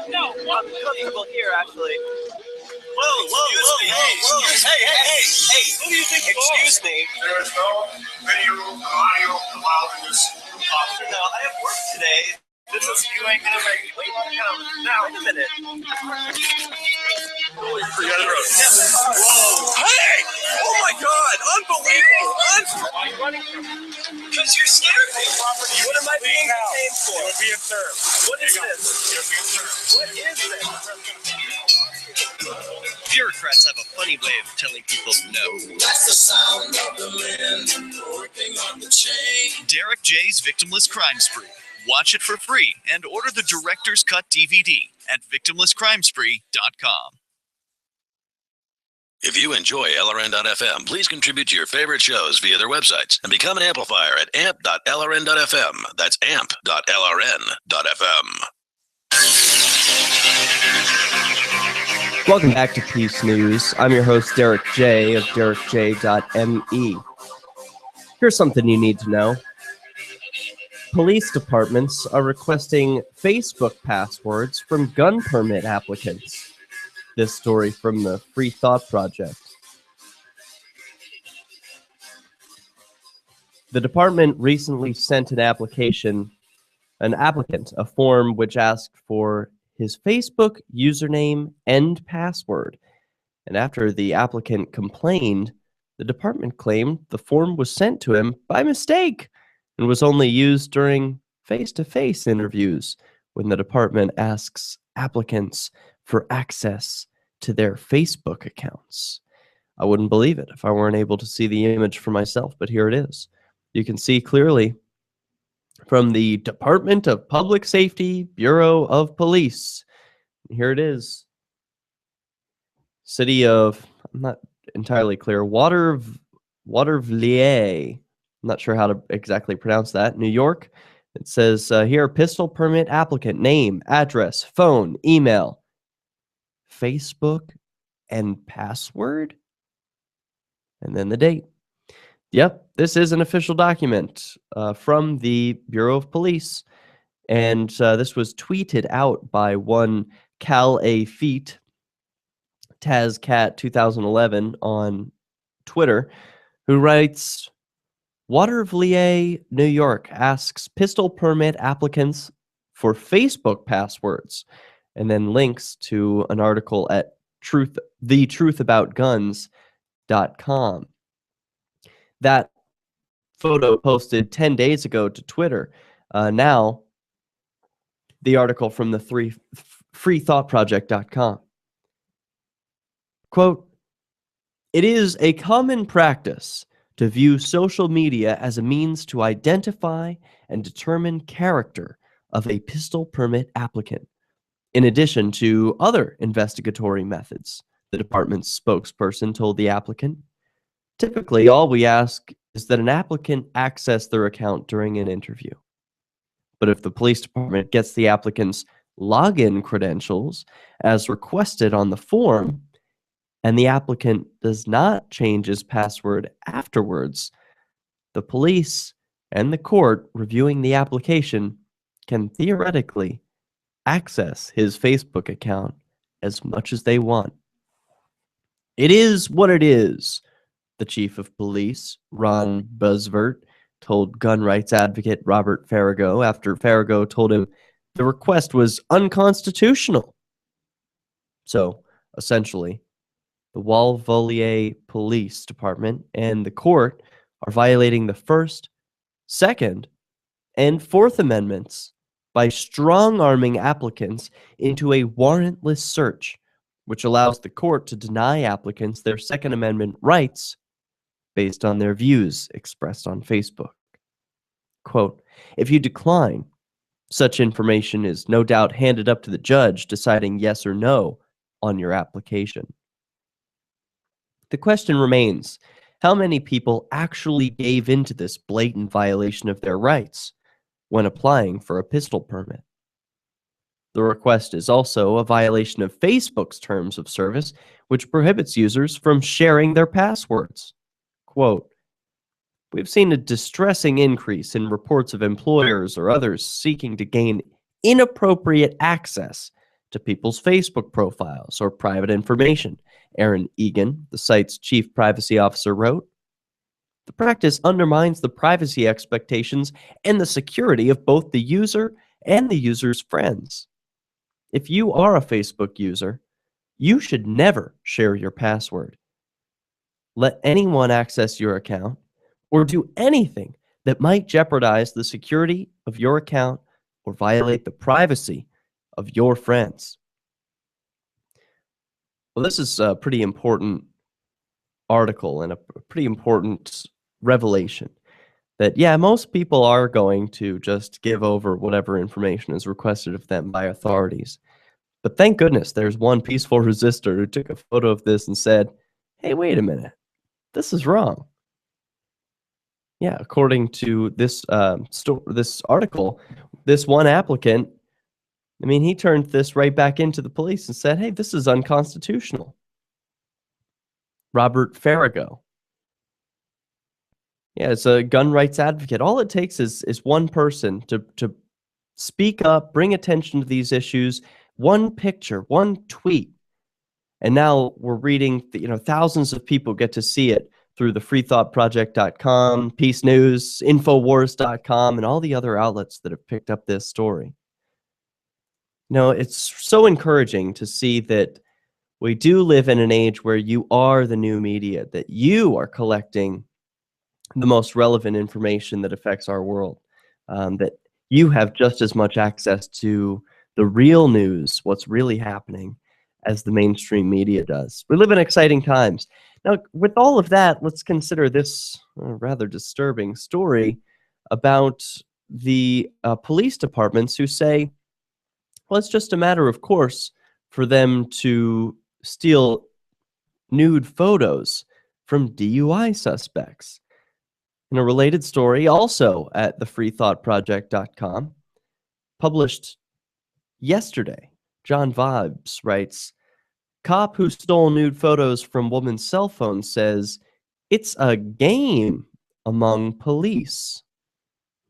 Speaker 17: comfortable here, actually. Hey, who do you think you are? Excuse me.
Speaker 14: There is no video or audio allowed in this office.
Speaker 17: No, I have work today.
Speaker 14: You ain't gonna make it.
Speaker 17: Wait a minute.
Speaker 14: Forget it.
Speaker 17: Hey! Oh my God! Unbelievable! Because you're scared me. What am I being detained for?
Speaker 14: You're being served.
Speaker 17: What is this?
Speaker 14: You're being served.
Speaker 17: What is this? Bureaucrats have a funny way of telling people no.
Speaker 3: That's the sound of the men working on the chain.
Speaker 5: Derek J's Victimless Crime Spree. Watch it for free and order the Director's Cut DVD at victimlesscrimespree.com.
Speaker 6: If you enjoy LRN.FM, please contribute to your favorite shows via their websites and become an amplifier at amp.lrn.fm. That's amp.lrn.fm.
Speaker 1: Welcome back to Peace News. I'm your host, Derek J. of derekj.me. Here's something you need to know. Police departments are requesting Facebook passwords from gun permit applicants. This story from the Free Thought Project. The department recently sent an applicant a form which asked for his Facebook username and password. And after the applicant complained, the department claimed the form was sent to him by mistake and was only used during face-to-face interviews when the department asks applicants for access to their Facebook accounts. I wouldn't believe it if I weren't able to see the image for myself, but here it is. You can see clearly from the Department of Public Safety, Bureau of Police. Here it is. City of, I'm not entirely clear, Watervliet. I'm not sure how to exactly pronounce that. New York. It says here, pistol permit applicant, name, address, phone, email, Facebook, and password. And then the date. Yep, this is an official document from the Bureau of Police. And this was tweeted out by one Cal A. Feet, TazCat 2011 on Twitter, who writes, Watervliet, New York asks pistol permit applicants for Facebook passwords, and then links to an article at thetruthaboutguns.com. That photo posted 10 days ago to Twitter. Now, the article from the freethoughtproject.com. Quote, it is a common practice to view social media as a means to identify and determine character of a pistol permit applicant, in addition to other investigatory methods, the department's spokesperson told the applicant. Typically, all we ask is that an applicant access their account during an interview. But if the police department gets the applicant's login credentials as requested on the form, and the applicant does not change his password afterwards, the police and the court reviewing the application can theoretically access his Facebook account as much as they want. It is what it is, the chief of police, Ron Busvert, told gun rights advocate Robert Farrago after Farrago told him the request was unconstitutional. So, essentially, the Watervliet Police Department and the court are violating the First, Second, and Fourth Amendments by strong-arming applicants into a warrantless search, which allows the court to deny applicants their Second Amendment rights based on their views expressed on Facebook. Quote, if you decline, such information is no doubt handed up to the judge deciding yes or no on your application. The question remains, how many people actually gave into this blatant violation of their rights when applying for a pistol permit? The request is also a violation of Facebook's terms of service, which prohibits users from sharing their passwords. Quote, we've seen a distressing increase in reports of employers or others seeking to gain inappropriate access to people's Facebook profiles or private information. Aaron Egan, the site's chief privacy officer, wrote, "The practice undermines the privacy expectations and the security of both the user and the user's friends. If you are a Facebook user, you should never share your password. Let anyone access your account or do anything that might jeopardize the security of your account or violate the privacy of your friends." Well, this is a pretty important article and a pretty important revelation that, yeah, most people are going to just give over whatever information is requested of them by authorities. But thank goodness there's one peaceful resistor who took a photo of this and said, hey, wait a minute, this is wrong. Yeah, according to this this article, this one applicant, I mean, he turned this right back into the police and said, hey, this is unconstitutional. Robert Farrago. Yeah, as a gun rights advocate, all it takes is one person to speak up, bring attention to these issues, one picture, one tweet. And now we're reading, thousands of people get to see it through the freethoughtproject.com, Peace News, Infowars.com, and all the other outlets that have picked up this story. It's so encouraging to see that we do live in an age where you are the new media, that you are collecting the most relevant information that affects our world, that you have just as much access to the real news, what's really happening, as the mainstream media does. We live in exciting times. Now, with all of that, let's consider this rather disturbing story about the police departments who say, well, it's just a matter of course for them to steal nude photos from DUI suspects. In a related story, also at thefreethoughtproject.com, published yesterday, John Vibes writes, cop who stole nude photos from woman's cell phone says it's a game among police.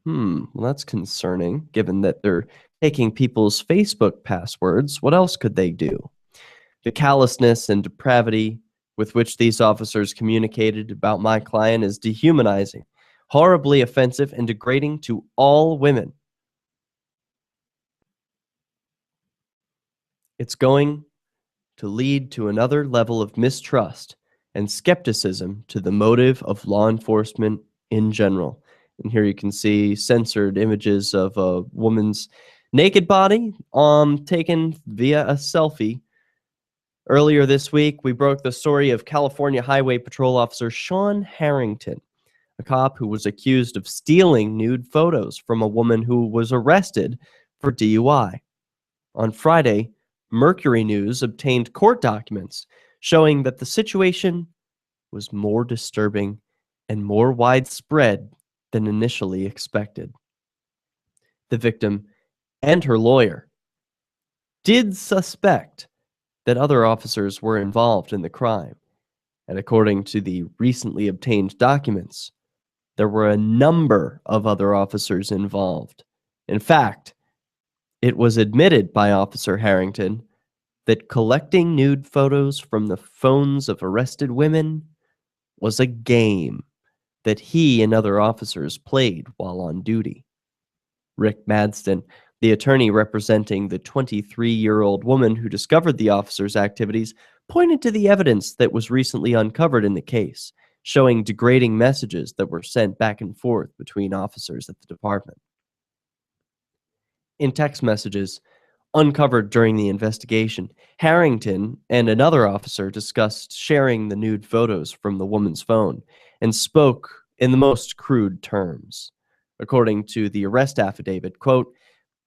Speaker 1: Well, that's concerning, given that they're taking people's Facebook passwords. What else could they do? The callousness and depravity with which these officers communicated about my client is dehumanizing, horribly offensive, and degrading to all women. It's going to lead to another level of mistrust and skepticism to the motive of law enforcement in general. And here you can see censored images of a woman's naked body taken via a selfie. Earlier this week, we broke the story of California Highway Patrol Officer Sean Harrington, a cop who was accused of stealing nude photos from a woman who was arrested for DUI. On Friday, Mercury News obtained court documents showing that the situation was more disturbing and more widespread than initially expected. The victim and her lawyer did suspect that other officers were involved in the crime, and according to the recently obtained documents, there were a number of other officers involved. In fact, it was admitted by Officer Harrington that collecting nude photos from the phones of arrested women was a game that he and other officers played while on duty. Rick Madston, the attorney representing the 23-year-old woman who discovered the officer's activities, pointed to the evidence that was recently uncovered in the case, showing degrading messages that were sent back and forth between officers at the department. In text messages uncovered during the investigation, Harrington and another officer discussed sharing the nude photos from the woman's phone and spoke in the most crude terms. According to the arrest affidavit, quote,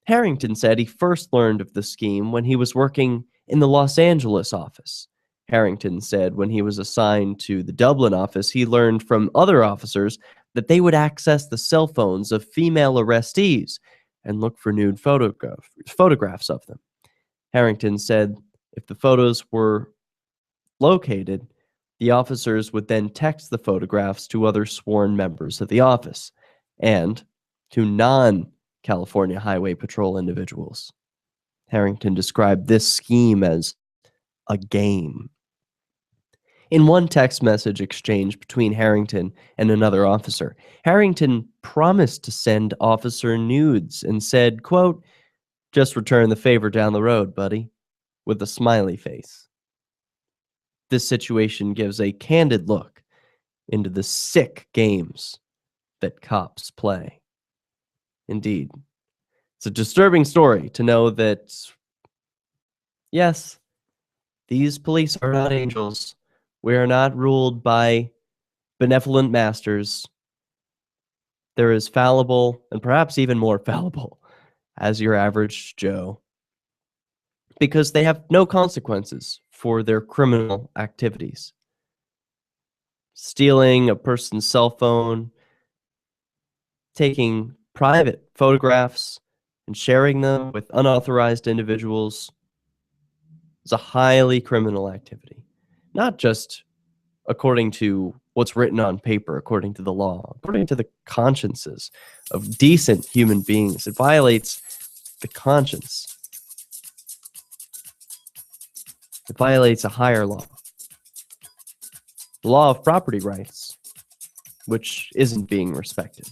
Speaker 1: Harrington said he first learned of the scheme when he was working in the Los Angeles office. Harrington said when he was assigned to the Dublin office, he learned from other officers that they would access the cell phones of female arrestees and look for nude photographs of them. Harrington said if the photos were located, the officers would then text the photographs to other sworn members of the office and to non-California Highway Patrol individuals. Harrington described this scheme as a game. In one text message exchange between Harrington and another officer, Harrington promised to send officer nudes and said, quote, "Just return the favor down the road, buddy," with a smiley face. This situation gives a candid look into the sick games that cops play. Indeed. It's a disturbing story to know that, yes, these police are not angels. We are not ruled by benevolent masters. They're as fallible, and perhaps even more fallible, as your average Joe, because they have no consequences for their criminal activities. Stealing a person's cell phone, taking private photographs, and sharing them with unauthorized individuals is a highly criminal activity. Not just according to what's written on paper, according to the law, according to the consciences of decent human beings. It violates the conscience. It violates a higher law, the law of property rights, which isn't being respected.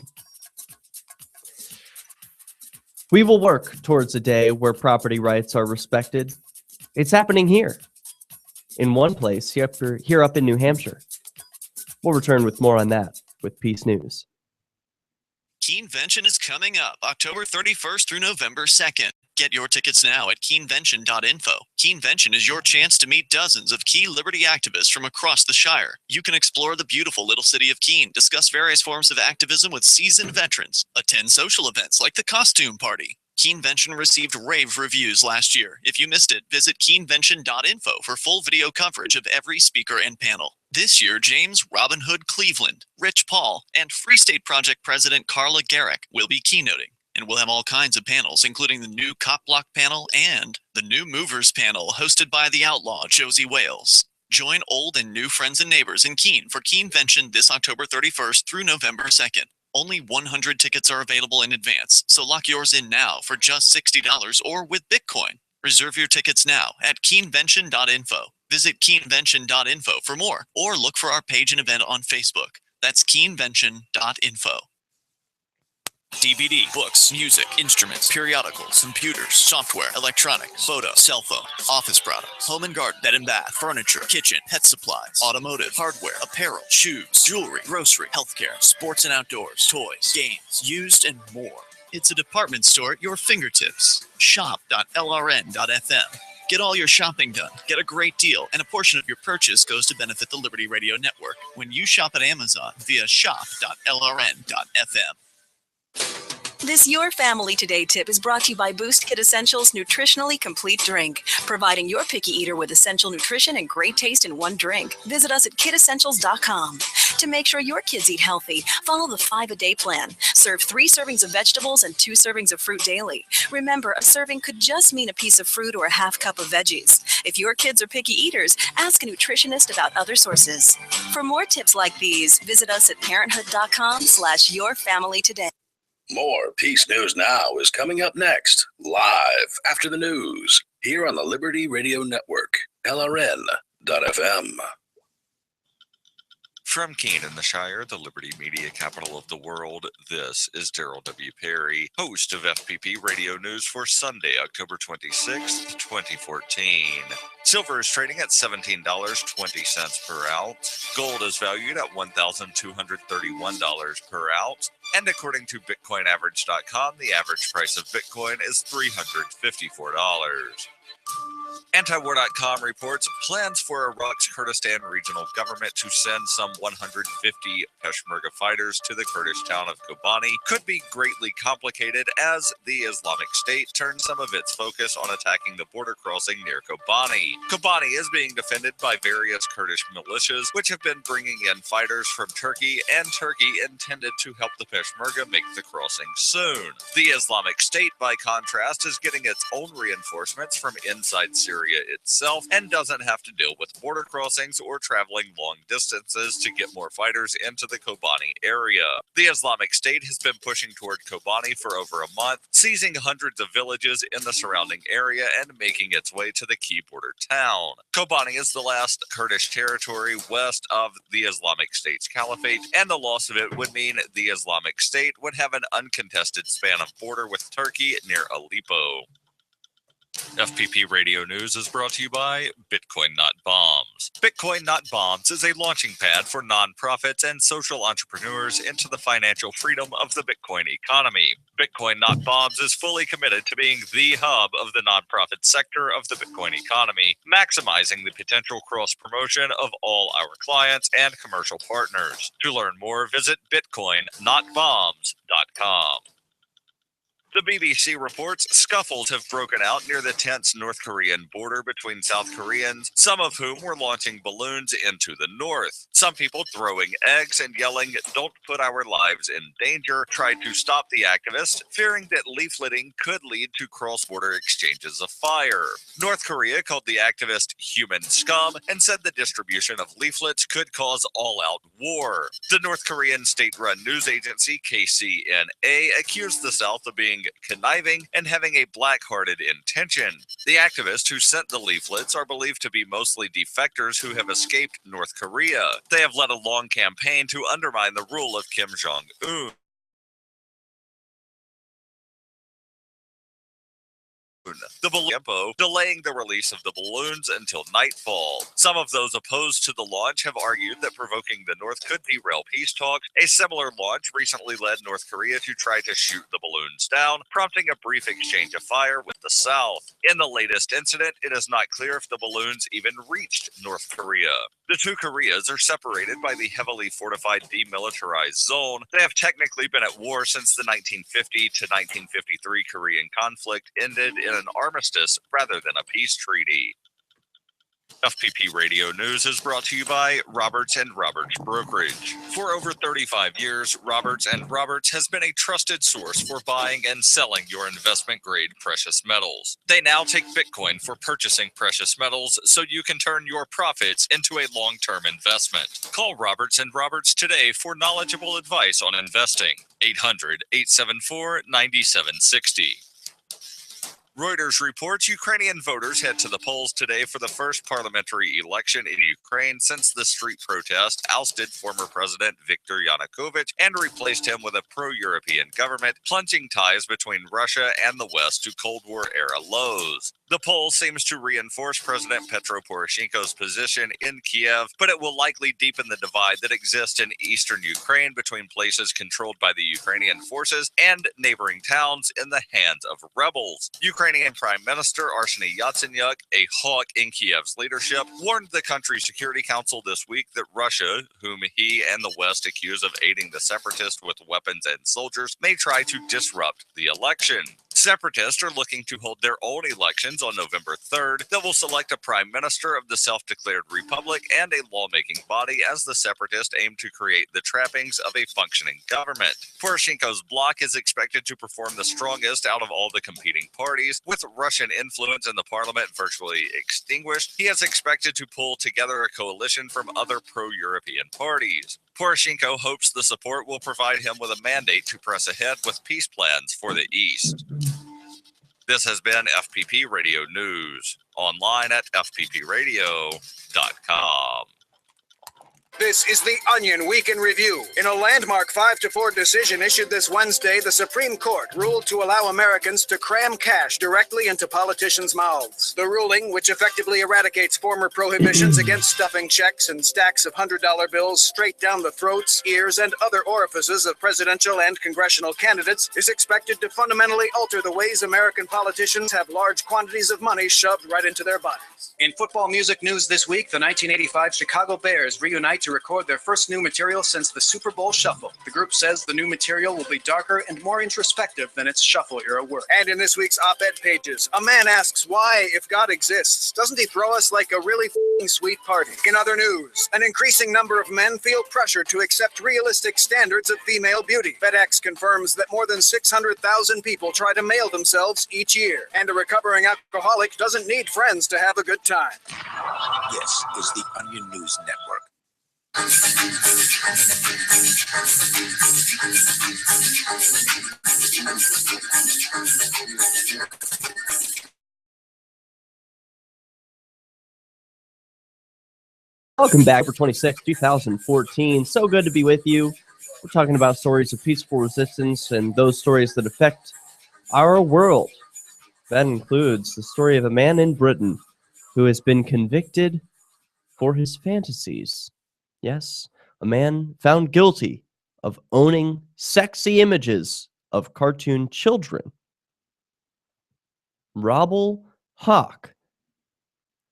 Speaker 1: We will work towards a day where property rights are respected. It's happening here, in one place, here up in New Hampshire. We'll return with more on that with Peace News.
Speaker 5: Keenvention is coming up October 31st through November 2nd. Get your tickets now at keenvention.info. Keenvention is your chance to meet dozens of key liberty activists from across the Shire. You can explore the beautiful little city of Keene, discuss various forms of activism with seasoned veterans, attend social events like the costume party. Keenvention received rave reviews last year. If you missed it, visit keenvention.info for full video coverage of every speaker and panel. This year, James Robin Hood Cleveland, Rich Paul, and Free State Project President Carla Garrick will be keynoting. And we'll have all kinds of panels, including the new Cop Block panel and the new Movers panel hosted by the outlaw Josie Wales. Join old and new friends and neighbors in Keene for Keenvention this October 31st through November 2nd. Only 100 tickets are available in advance, so lock yours in now for just $60 or with Bitcoin. Reserve your tickets now at keenvention.info. Visit keenvention.info for more, or look for our page and event on Facebook. That's keenvention.info. DVD, books, music, instruments, periodicals, computers, software, electronics, photo, cell phone, office products, home and garden, bed and bath, furniture, kitchen, pet supplies, automotive, hardware, apparel, shoes, jewelry, grocery, healthcare, sports and outdoors, toys, games, used, and more. It's a department store at your fingertips. Shop.lrn.fm. Get all your shopping done, get a great deal, and a portion of your purchase goes to benefit the Liberty Radio Network when you shop at Amazon via shop.lrn.fm.
Speaker 12: This Your Family Today tip is brought to you by Boost Kid Essentials Nutritionally Complete Drink, providing your picky eater with essential nutrition and great taste in one drink. Visit us at kidessentials.com. To make sure your kids eat healthy, follow the 5-a-day plan. Serve 3 servings of vegetables and 2 servings of fruit daily. Remember, a serving could just mean a piece of fruit or a half cup of veggies. If your kids are picky eaters, ask a nutritionist about other sources. For more tips like these, visit us at parenthood.com/yourfamilytoday.
Speaker 6: More Peace News Now is coming up next, live after the news, here on the Liberty Radio Network, LRN.FM.
Speaker 19: From Keene in the Shire, the Liberty Media capital of the world, this is Daryl W. Perry, host of FPP Radio News for Sunday, October 26th, 2014. Silver is trading at $17.20 per ounce. Gold is valued at $1,231 per ounce. And according to BitcoinAverage.com, the average price of Bitcoin is $354. Antiwar.com reports plans for Iraq's Kurdistan regional government to send some 150 Peshmerga fighters to the Kurdish town of Kobani could be greatly complicated as the Islamic State turns some of its focus on attacking the border crossing near Kobani. Kobani is being defended by various Kurdish militias, which have been bringing in fighters from Turkey, and Turkey intended to help the Peshmerga make the crossing soon. The Islamic State, by contrast, is getting its own reinforcements from inside Syria itself and doesn't have to deal with border crossings or traveling long distances to get more fighters into the Kobani area. The Islamic State has been pushing toward Kobani for over a month, seizing hundreds of villages in the surrounding area and making its way to the key border town. Kobani is the last Kurdish territory west of the Islamic State's caliphate, and the loss of it would mean the Islamic State would have an uncontested span of border with Turkey near Aleppo. FPP Radio News is brought to you by Bitcoin Not Bombs. Bitcoin Not Bombs is a launching pad for nonprofits and social entrepreneurs into the financial freedom of the Bitcoin economy. Bitcoin Not Bombs is fully committed to being the hub of the nonprofit sector of the Bitcoin economy, maximizing the potential cross-promotion of all our clients and commercial partners. To learn more, visit bitcoinnotbombs.com. The BBC reports scuffles have broken out near the tense North Korean border between South Koreans, some of whom were launching balloons into the north. Some people throwing eggs and yelling, "Don't put our lives in danger," tried to stop the activists, fearing that leafleting could lead to cross-border exchanges of fire. North Korea called the activist human scum and said the distribution of leaflets could cause all-out war. The North Korean state-run news agency KCNA accused the South of being conniving and having a black-hearted intention. The activists who sent the leaflets are believed to be mostly defectors who have escaped North Korea. They have led a long campaign to undermine the rule of Kim Jong-un. The balloon delaying the release of the balloons until nightfall. Some of those opposed to the launch have argued that provoking the North could derail peace talks. A similar launch recently led North Korea to try to shoot the balloons down, prompting a brief exchange of fire with the South. In the latest incident, it is not clear if the balloons even reached North Korea. The two Koreas are separated by the heavily fortified demilitarized zone. They have technically been at war since the 1950 to 1953 Korean conflict ended in an armistice rather than a peace treaty. FPP Radio News is brought to you by Roberts & Roberts Brokerage. For over 35 years, Roberts & Roberts has been a trusted source for buying and selling your investment-grade precious metals. They now take Bitcoin for purchasing precious metals so you can turn your profits into a long-term investment. Call Roberts & Roberts today for knowledgeable advice on investing. 800-874-9760. Reuters reports Ukrainian voters head to the polls today for the first parliamentary election in Ukraine since the street protest ousted former President Viktor Yanukovych and replaced him with a pro-European government, plunging ties between Russia and the West to Cold War-era lows. The poll seems to reinforce President Petro Poroshenko's position in Kiev, but it will likely deepen the divide that exists in eastern Ukraine between places controlled by the Ukrainian forces and neighboring towns in the hands of rebels. Ukrainian Prime Minister Arseniy Yatsenyuk, a hawk in Kiev's leadership, warned the country's Security Council this week that Russia, whom he and the West accuse of aiding the separatists with weapons and soldiers, may try to disrupt the election. Separatists are looking to hold their own elections on November 3rd that will select a prime minister of the self-declared republic and a lawmaking body as the separatists aim to create the trappings of a functioning government. Poroshenko's bloc is expected to perform the strongest out of all the competing parties. With Russian influence in the parliament virtually extinguished, he is expected to pull together a coalition from other pro-European parties. Poroshenko hopes the support will provide him with a mandate to press ahead with peace plans for the East. This has been FPP Radio News, online at fppradio.com.
Speaker 2: This is the Onion Week in Review. In a landmark 5-4 decision issued this Wednesday, the Supreme Court ruled to allow Americans to cram cash directly into politicians' mouths. The ruling, which effectively eradicates former prohibitions against stuffing checks and stacks of $100 bills straight down the throats, ears, and other orifices of presidential and congressional candidates, is expected to fundamentally alter the ways American politicians have large quantities of money shoved right into their bodies.
Speaker 22: In football music news this week, the 1985 Chicago Bears reunite
Speaker 8: to record their first new material since the Super Bowl Shuffle. The group says the new material will be darker and more introspective than its Shuffle-era work.
Speaker 2: And in this week's op-ed pages, a man asks why, if God exists, doesn't he throw us like a really f***ing sweet party? In other news, an increasing number of men feel pressure to accept realistic standards of female beauty. FedEx confirms that more than 600,000 people try to mail themselves each year. And a recovering alcoholic doesn't need friends to have a good time.
Speaker 22: This is the Onion News Network.
Speaker 1: Welcome back for 26, 2014. So good to be with you. We're talking about stories of peaceful resistance and those stories that affect our world. That includes the story of a man in Britain who has been convicted for his fantasies. Yes, a man found guilty of owning sexy images of cartoon children. Robble Hawk,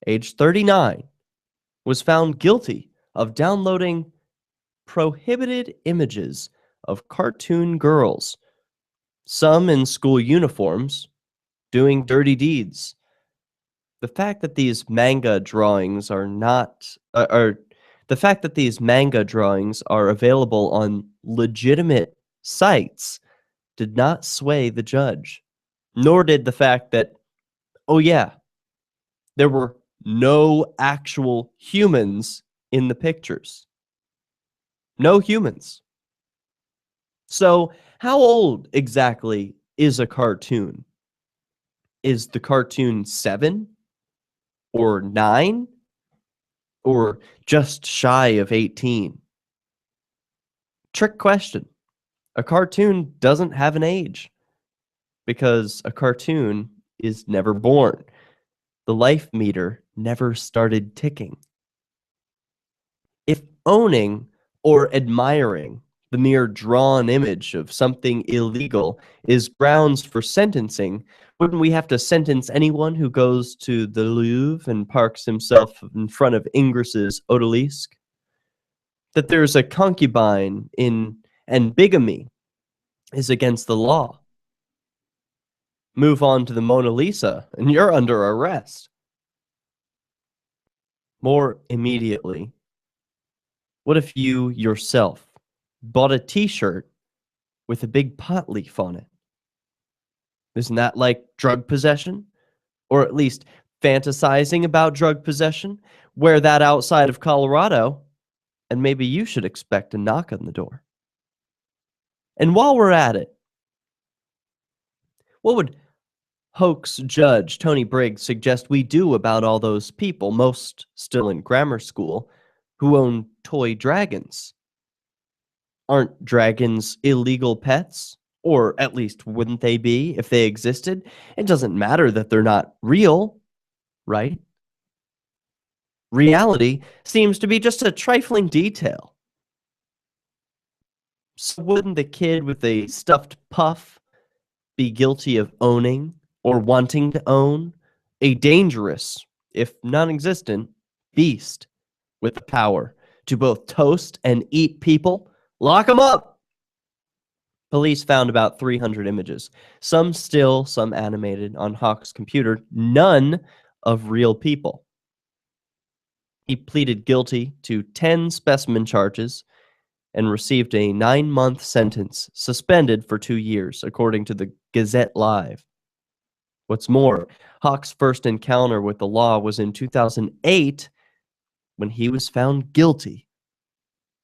Speaker 1: age 39, was found guilty of downloading prohibited images of cartoon girls, some in school uniforms, doing dirty deeds. The fact that these manga drawings are available on legitimate sites did not sway the judge, nor did the fact that, oh yeah, there were no actual humans in the pictures. No humans. So, how old exactly is a cartoon? Is the cartoon 7? Or 9? Or just shy of 18? Trick question. A cartoon doesn't have an age because a cartoon is never born. The life meter never started ticking. If owning or admiring the mere drawn image of something illegal is grounds for sentencing, wouldn't we have to sentence anyone who goes to the Louvre and parks himself in front of Ingres's Odalisque? That there's a concubine and bigamy is against the law. Move on to the Mona Lisa, and you're under arrest. More immediately, what if you yourself bought a t-shirt with a big pot leaf on it? Isn't that like drug possession? Or at least fantasizing about drug possession? Wear that outside of Colorado, and maybe you should expect a knock on the door. And while we're at it, what would hoax judge Tony Briggs suggest we do about all those people, most still in grammar school, who own toy dragons? Aren't dragons illegal pets? Or at least wouldn't they be if they existed? It doesn't matter that they're not real, right? Reality seems to be just a trifling detail. So wouldn't the kid with a stuffed puff be guilty of owning or wanting to own a dangerous, if non-existent, beast with the power to both toast and eat people? Lock them up! Police found about 300 images, some still, some animated, on Hawk's computer, none of real people. He pleaded guilty to 10 specimen charges and received a 9-month sentence, suspended for 2 years, according to the Gazette Live. What's more, Hawk's first encounter with the law was in 2008, when he was found guilty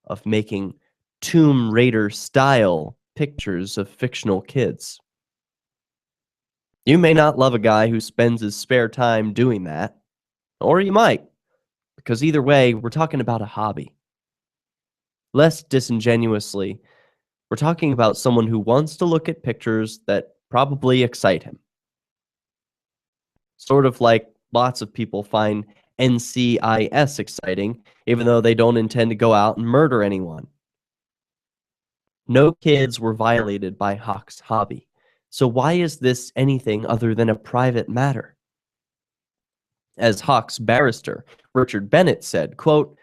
Speaker 1: of making Tomb Raider-style pictures of fictional kids. You may not love a guy who spends his spare time doing that, or you might, because either way, we're talking about a hobby. Less disingenuously, we're talking about someone who wants to look at pictures that probably excite him. Sort of like lots of people find NCIS exciting, even though they don't intend to go out and murder anyone. No kids were violated by Hawk's hobby, so why is this anything other than a private matter? As Hawk's barrister, Richard Bennett, said, quote,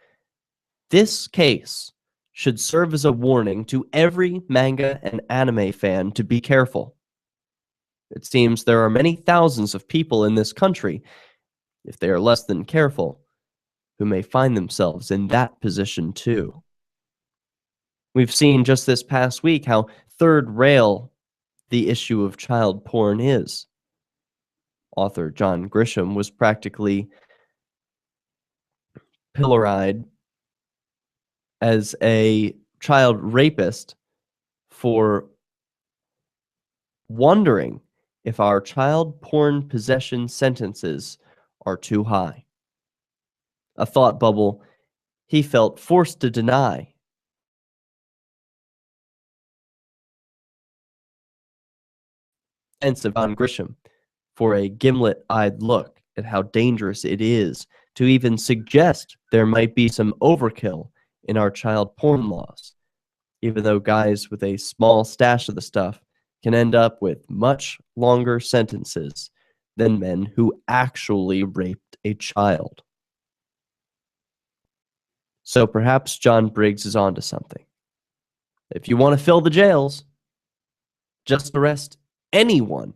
Speaker 1: This case should serve as a warning to every manga and anime fan to be careful. It seems there are many thousands of people in this country, if they are less than careful, who may find themselves in that position too. We've seen just this past week how third rail the issue of child porn is. Author John Grisham was practically pilloried as a child rapist for wondering if our child porn possession sentences are too high. A thought bubble he felt forced to deny. Of John Grisham for a gimlet-eyed look at how dangerous it is to even suggest there might be some overkill in our child porn laws, even though guys with a small stash of the stuff can end up with much longer sentences than men who actually raped a child. So perhaps John Briggs is onto something. If you want to fill the jails, just arrest anyone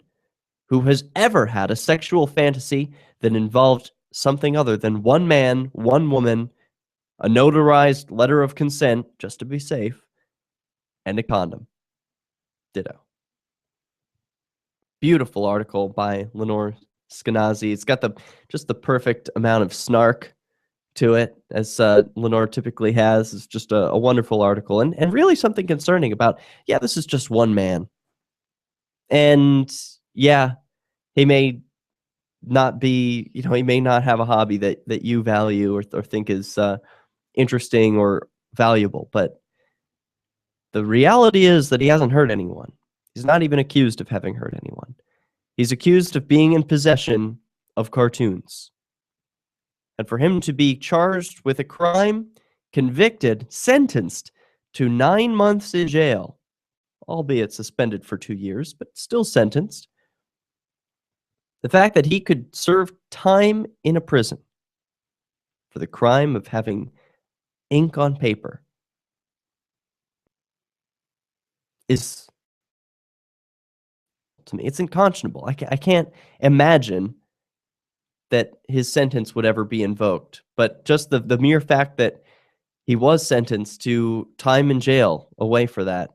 Speaker 1: who has ever had a sexual fantasy that involved something other than one man, one woman, a notarized letter of consent, just to be safe, and a condom. Ditto. Beautiful article by Lenore Skenazy. It's got just the perfect amount of snark to it, as Lenore typically has. It's just a wonderful article, and really something concerning about, yeah, this is just one man. And yeah, he may not be, he may not have a hobby that you value or think is interesting or valuable, but the reality is that he hasn't hurt anyone. He's not even accused of having hurt anyone. He's accused of being in possession of cartoons. And for him to be charged with a crime, convicted, sentenced to 9 months in jail, albeit suspended for 2 years, but still sentenced. The fact that he could serve time in a prison for the crime of having ink on paper is, to me, it's unconscionable. I can't imagine that his sentence would ever be invoked. But just the mere fact that he was sentenced to time in jail away for that,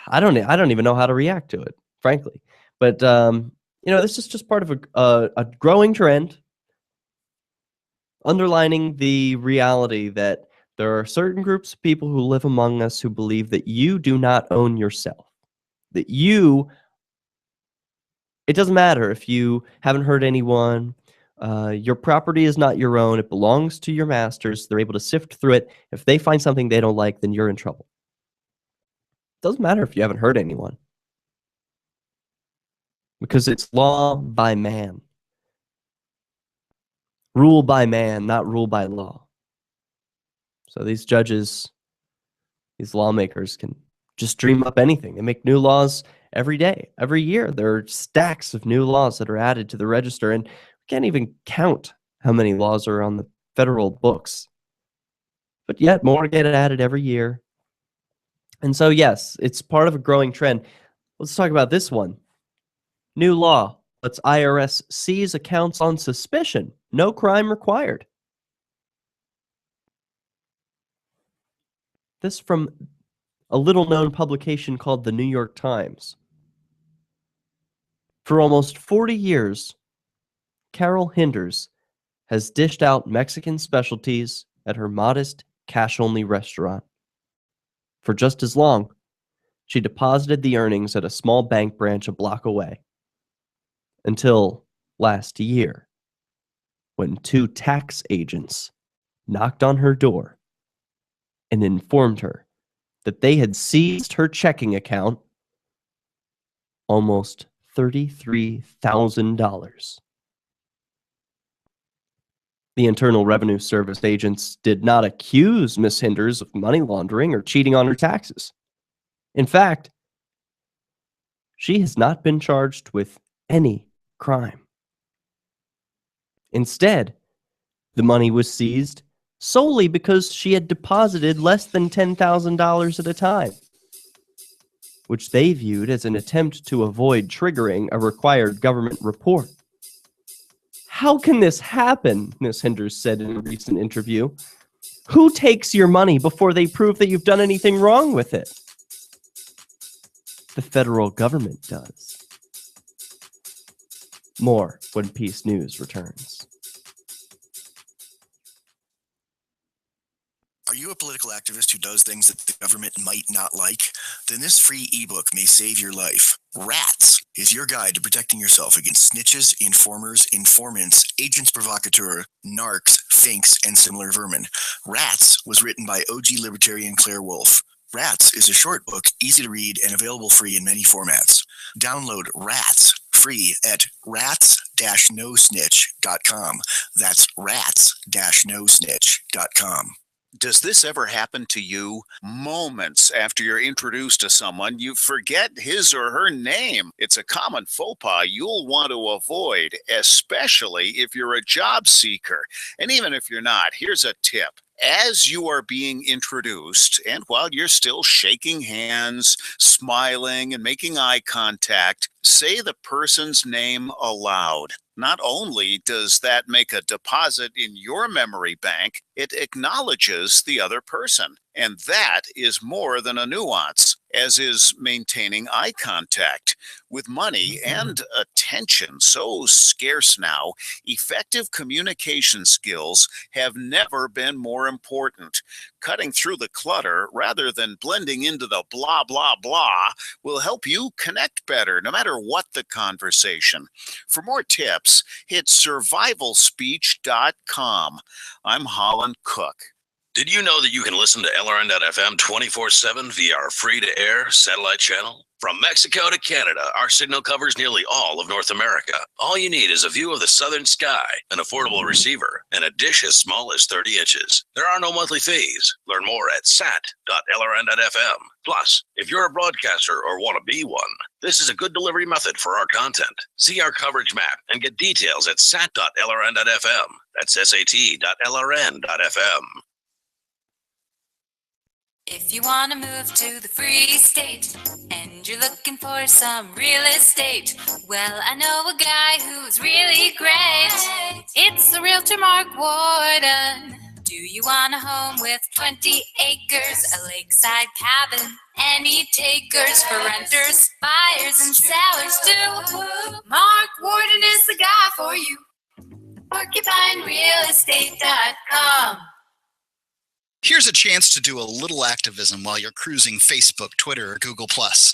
Speaker 1: I don't even know how to react to it, frankly. But this is just part of a growing trend, underlining the reality that there are certain groups of people who live among us who believe that you do not own yourself, that it doesn't matter if you haven't hurt anyone. Your property is not your own. It belongs to your masters. They're able to sift through it. If they find something they don't like, then you're in trouble. It doesn't matter if you haven't hurt anyone, because it's law by man. Rule by man, not rule by law. So these judges, these lawmakers can just dream up anything. They make new laws every day, every year. There are stacks of new laws that are added to the register, and we can't even count how many laws are on the federal books. But yet more get added every year. And so, yes, it's part of a growing trend. Let's talk about this one. New law lets IRS seize accounts on suspicion. No crime required. This from a little-known publication called the New York Times. For almost 40 years, Carol Hinders has dished out Mexican specialties at her modest cash-only restaurant. For just as long, she deposited the earnings at a small bank branch a block away. Until last year, when 2 tax agents knocked on her door and informed her that they had seized her checking account almost $33,000. The Internal Revenue Service agents did not accuse Miss Hinders of money laundering or cheating on her taxes. In fact, she has not been charged with any crime. Instead, the money was seized solely because she had deposited less than $10,000 at a time, which they viewed as an attempt to avoid triggering a required government report. How can this happen? Ms. Hinders said in a recent interview. Who takes your money before they prove that you've done anything wrong with it? The federal government does. More when Peace News returns.
Speaker 10: Are you a political activist who does things that the government might not like? Then this free ebook may save your life. Rats is your guide to protecting yourself against snitches, informers, informants, agents provocateur, narcs, finks, and similar vermin. Rats was written by OG libertarian Claire Wolfe. Rats is a short book, easy to read, and available free in many formats. Download Rats free at rats-nosnitch.com. That's rats-nosnitch.com.
Speaker 9: Does this ever happen to you? Moments after you're introduced to someone, you forget his or her name. It's a common faux pas you'll want to avoid, especially if you're a job seeker. And even if you're not, here's a tip. As you are being introduced, and while you're still shaking hands, smiling, and making eye contact, say the person's name aloud. Not only does that make a deposit in your memory bank, it acknowledges the other person. And that is more than a nuance, as is maintaining eye contact. With money and attention so scarce now, effective communication skills have never been more important. Cutting through the clutter rather than blending into the blah, blah, blah will help you connect better, no matter what the conversation. For more tips, hit survivalspeech.com. I'm Holland Cook.
Speaker 6: Did you know that you can listen to LRN.FM 24/7 via our free-to-air satellite channel? From Mexico to Canada, our signal covers nearly all of North America. All you need is a view of the southern sky, an affordable receiver, and a dish as small as 30 inches. There are no monthly fees. Learn more at sat.lrn.fm. Plus, if you're a broadcaster or want to be one, this is a good delivery method for our content. See our coverage map and get details at sat.lrn.fm. That's sat.lrn.fm.
Speaker 11: If you want to move to the Free State and you're looking for some real estate, well, I know a guy who's really great. It's the realtor Mark Warden. Do you want a home with 20 acres, a lakeside cabin? Any takers for renters, buyers, and sellers too? Mark Warden is the guy for you. PorcupineRealEstate.com.
Speaker 23: Here's a chance to do a little activism while you're cruising Facebook, Twitter, or Google+.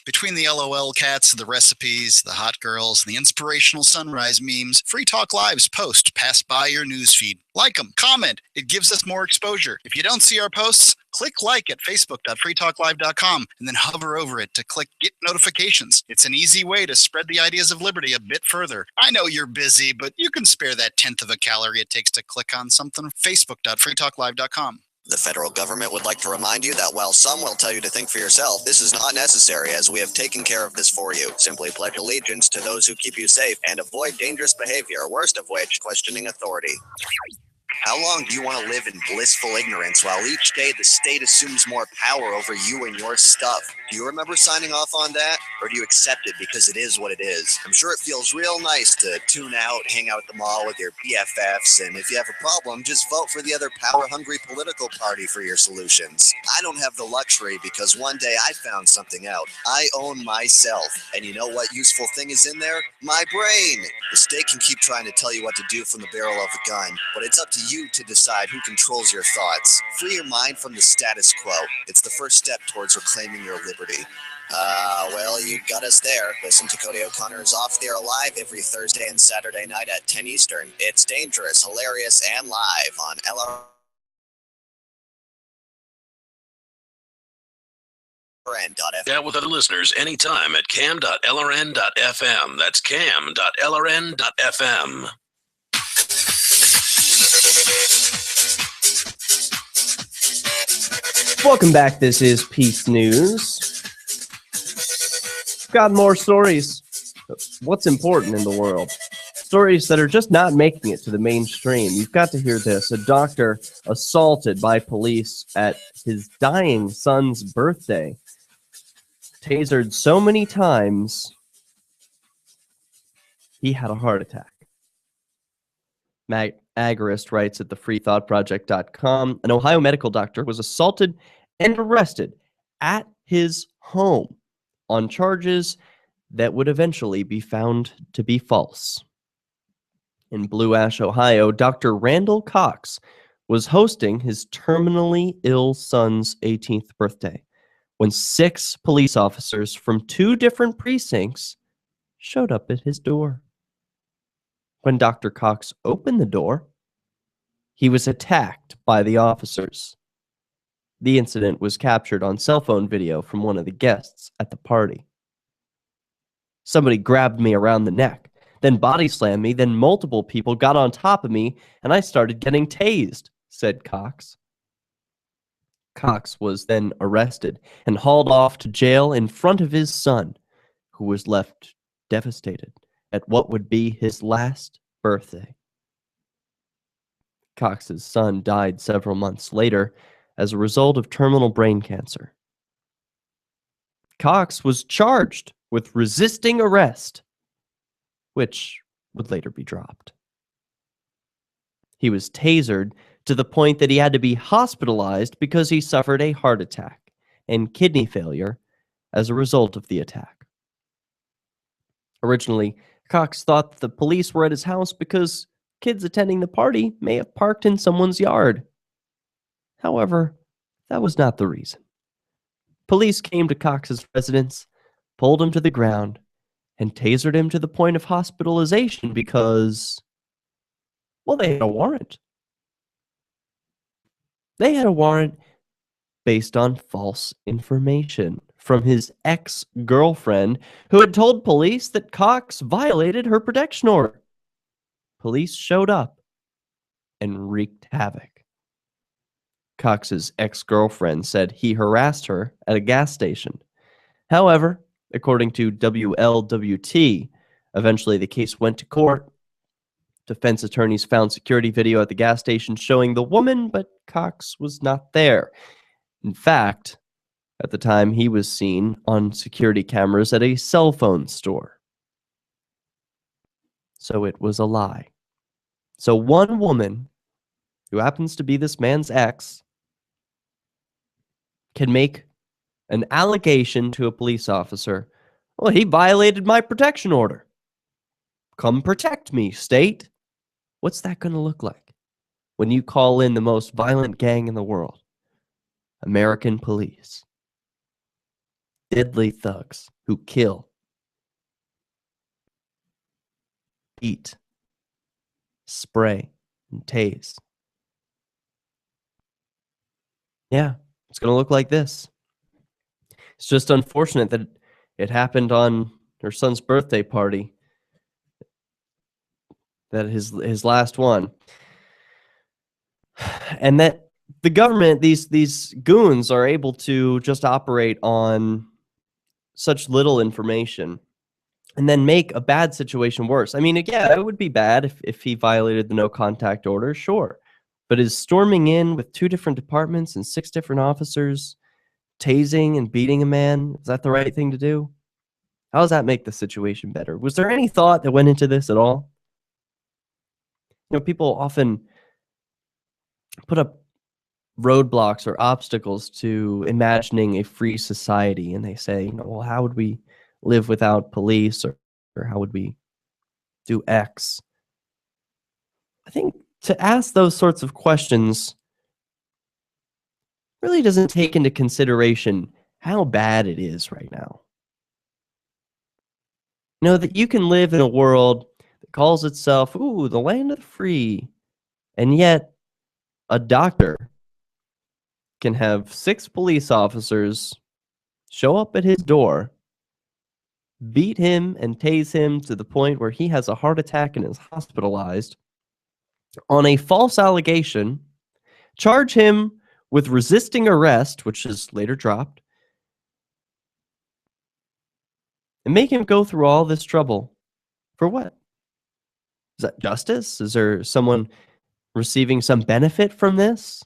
Speaker 23: Between the LOL cats, the recipes, the hot girls, and the inspirational sunrise memes, Free Talk Live's posts pass by your newsfeed. Like them, comment. It gives us more exposure. If you don't see our posts, click like at facebook.freetalklive.com and then hover over it to click Get Notifications. It's an easy way to spread the ideas of liberty a bit further. I know you're busy, but you can spare that 1/10 of a calorie it takes to click on something. Facebook.freetalklive.com.
Speaker 24: The federal government would like to remind you that while some will tell you to think for yourself, this is not necessary as we have taken care of this for you. Simply pledge allegiance to those who keep you safe and avoid dangerous behavior, worst of which, questioning authority. How long do you want to live in blissful ignorance while each day the state assumes more power over you and your stuff? Do you remember signing off on that? Or do you accept it because it is what it is? I'm sure it feels real nice to tune out, hang out at the mall with your BFFs, and if you have a problem, just vote for the other power-hungry political party for your solutions. I don't have the luxury because one day I found something out. I own myself. And you know what useful thing is in there? My brain! The state can keep trying to tell you what to do from the barrel of a gun, but it's up to you to decide who controls your thoughts. Free your mind from the status quo. It's the first step towards reclaiming your liberty. Well, you got us there. Listen to Cody O'Connor's Off the Air Live every Thursday and Saturday night at 10 Eastern. It's dangerous, hilarious, and live on LRN.fm.
Speaker 6: Chat with other listeners anytime at cam.lrn.fm. That's cam.lrn.fm.
Speaker 1: Welcome back. This is Peace News. Got more stories. What's important in the world? stories that are just not making it to the mainstream. You've got to hear this. A doctor assaulted by police at his dying son's birthday. Tasered so many times, he had a heart attack. Agorist writes at thefreethoughtproject.com, an Ohio medical doctor was assaulted and arrested at his home on charges that would eventually be found to be false. In Blue Ash, Ohio, Dr. Randall Cox was hosting his terminally ill son's 18th birthday when 6 police officers from 2 different precincts showed up at his door. When Dr. Cox opened the door, he was attacked by the officers. The incident was captured on cell phone video from one of the guests at the party. Somebody grabbed me around the neck, then body slammed me, then multiple people got on top of me, and I started getting tased, said Cox. Cox was then arrested and hauled off to jail in front of his son, who was left devastated at what would be his last birthday. Cox's son died several months later as a result of terminal brain cancer. Cox was charged with resisting arrest, which would later be dropped. He was tasered to the point that he had to be hospitalized because he suffered a heart attack and kidney failure as a result of the attack. Originally, Cox thought the police were at his house because kids attending the party may have parked in someone's yard. However, that was not the reason. Police came to Cox's residence, pulled him to the ground, and tasered him to the point of hospitalization because, well, they had a warrant. They had a warrant based on false information from his ex-girlfriend who had told police that Cox violated her protection order. Police showed up and wreaked havoc. Cox's ex-girlfriend said he harassed her at a gas station. However, according to WLWT, eventually the case went to court. Defense attorneys found security video at the gas station showing the woman, but Cox was not there. In fact, at the time, he was seen on security cameras at a cell phone store. So it was a lie. So one woman, who happens to be this man's ex, can make an allegation to a police officer, well, he violated my protection order. Come protect me, state. What's that going to look like when you call in the most violent gang in the world? American police. Deadly thugs who kill, beat, spray, and tase. Yeah, it's going to look like this. It's just unfortunate that it happened on her son's birthday party. That his last one. And that the government, these goons are able to just operate on such little information and then make a bad situation worse. I mean, yeah, it would be bad if he violated the no contact order, sure. But is storming in with 2 different departments and 6 different officers, tasing and beating a man, is that the right thing to do? How does that make the situation better? Was there any thought that went into this at all? You know, people often put up roadblocks or obstacles to imagining a free society, and they say, you know, well, how would we live without police, or how would we do X? I think to ask those sorts of questions really doesn't take into consideration how bad it is right now. You know, that you can live in a world that calls itself, ooh, the land of the free, and yet a doctor can have 6 police officers show up at his door, beat him and tase him to the point where he has a heart attack and is hospitalized on a false allegation, charge him with resisting arrest, which is later dropped, and make him go through all this trouble. For what? Is that justice? Is there someone receiving some benefit from this?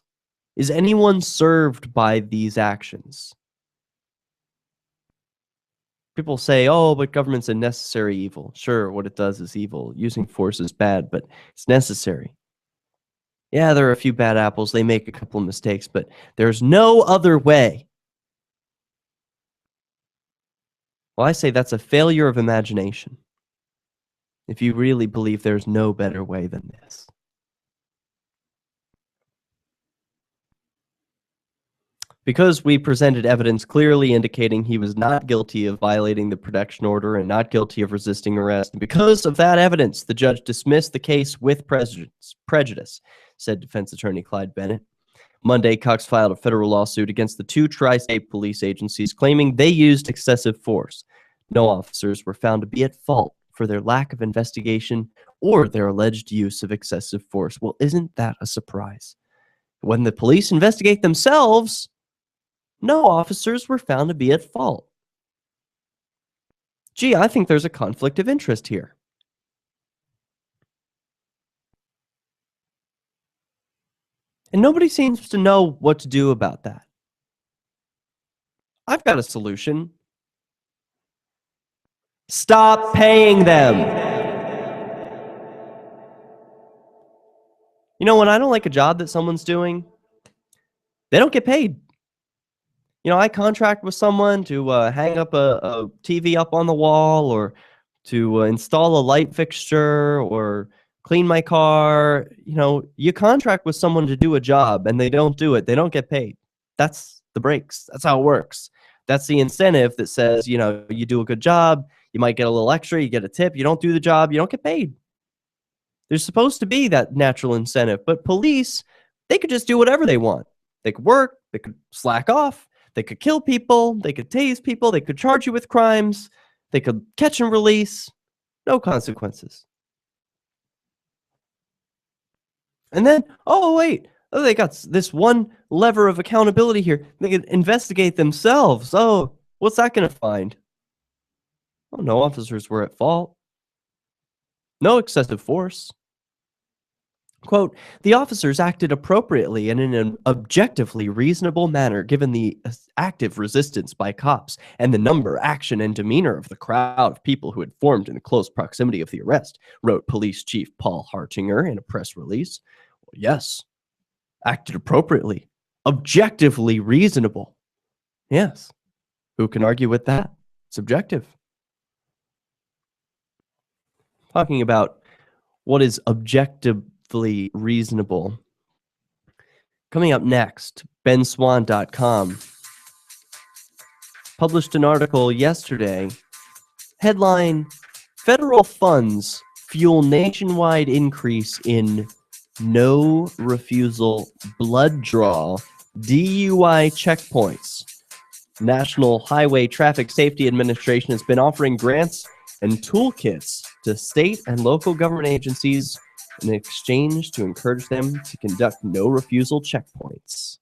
Speaker 1: Is anyone served by these actions? People say, oh, but government's a necessary evil. Sure, what it does is evil. Using force is bad, but it's necessary. Yeah, there are a few bad apples. They make a couple of mistakes, but there's no other way. Well, I say that's a failure of imagination. If you really believe there's no better way than this. Because we presented evidence clearly indicating he was not guilty of violating the protection order and not guilty of resisting arrest, and because of that evidence, the judge dismissed the case with prejudice, said defense attorney Clyde Bennett. Monday, Cox filed a federal lawsuit against the two tri-state police agencies claiming they used excessive force. No officers were found to be at fault for their lack of investigation or their alleged use of excessive force. Well, isn't that a surprise? When the police investigate themselves, no officers were found to be at fault. Gee, I think there's a conflict of interest here. And nobody seems to know what to do about that. I've got a solution. Stop paying them. You know, when I don't like a job that someone's doing, they don't get paid. You know, I contract with someone to hang up a TV up on the wall or to install a light fixture or clean my car. You know, you contract with someone to do a job and they don't do it. They don't get paid. That's the breaks. That's how it works. That's the incentive that says, you know, you do a good job, you might get a little extra, you get a tip. You don't do the job, you don't get paid. There's supposed to be that natural incentive. But police, they could just do whatever they want. They could work, they could slack off. They could kill people, they could tase people, they could charge you with crimes, they could catch and release, no consequences. And then, oh, wait, oh, they got this one lever of accountability here. They could investigate themselves. Oh, what's that going to find? Oh, no officers were at fault. No excessive force. Quote, the officers acted appropriately and in an objectively reasonable manner given the active resistance by cops and the number, action, and demeanor of the crowd of people who had formed in the close proximity of the arrest, wrote Police Chief Paul Hartinger in a press release. Well, yes, acted appropriately, objectively reasonable. Yes, who can argue with that? It's objective. Talking about what is objectively reasonable. Coming up next, benswan.com published an article yesterday. Headline, federal funds fuel nationwide increase in no refusal blood draw DUI checkpoints. National Highway Traffic Safety Administration has been offering grants and toolkits to state and local government agencies in exchange to encourage them to conduct no-refusal checkpoints.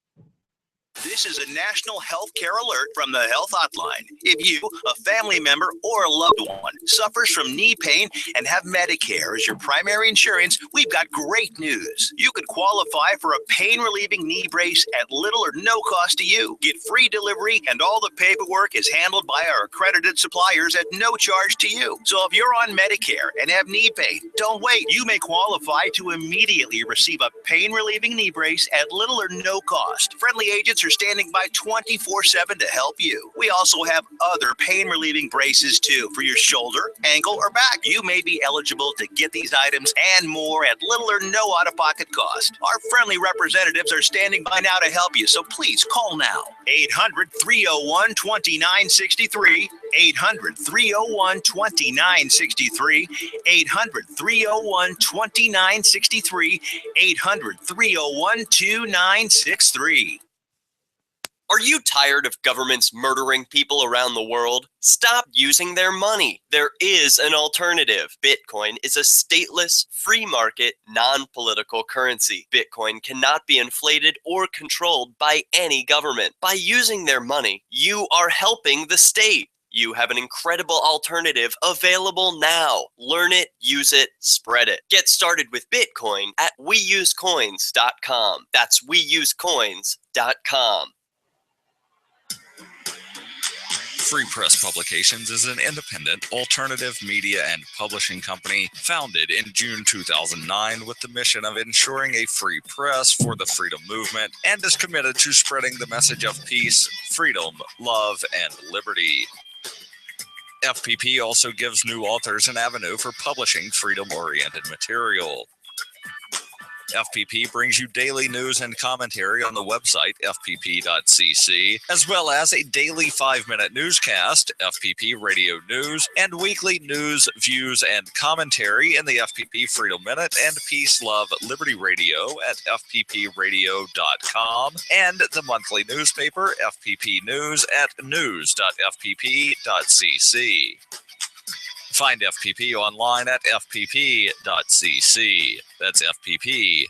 Speaker 7: This is a national health care alert from the Health Hotline. If you, a family member, or a loved one suffers from knee pain and have Medicare as your primary insurance, we've got great news. You could qualify for a pain-relieving knee brace at little or no cost to you. Get free delivery, and all the paperwork is handled by our accredited suppliers at no charge to you. So if you're on Medicare and have knee pain, don't wait. You may qualify to immediately receive a pain-relieving knee brace at little or no cost. Friendly agents are standing by 24/7 to help you. We also have other pain-relieving braces too for your shoulder, ankle, or back. You may be eligible to get these items and more at little or no out-of-pocket cost. Our friendly representatives are standing by now to help you, so please call now. 800-301-2963, 800-301-2963, 800-301-2963, 800-301-2963.
Speaker 17: Are you tired of governments murdering people around the world? Stop using their money. There is an alternative. Bitcoin is a stateless, free market, non-political currency. Bitcoin cannot be inflated or controlled by any government. By using their money, you are helping the state. You have an incredible alternative available now. Learn it, use it, spread it. Get started with Bitcoin at weusecoins.com. That's weusecoins.com.
Speaker 19: Free Press Publications is an independent, alternative media and publishing company founded in June 2009 with the mission of ensuring a free press for the freedom movement and is committed to spreading the message of peace, freedom, love, and liberty. FPP also gives new authors an avenue for publishing freedom-oriented material. FPP brings you daily news and commentary on the website fpp.cc, as well as a daily 5-minute newscast, FPP Radio News, and weekly news, views, and commentary in the FPP Freedom Minute and Peace, Love, Liberty Radio at fppradio.com, and the monthly newspaper FPP News at news.fpp.cc. Find FPP online at fpp.cc. That's fpp.cc,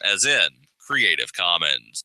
Speaker 19: as in Creative Commons.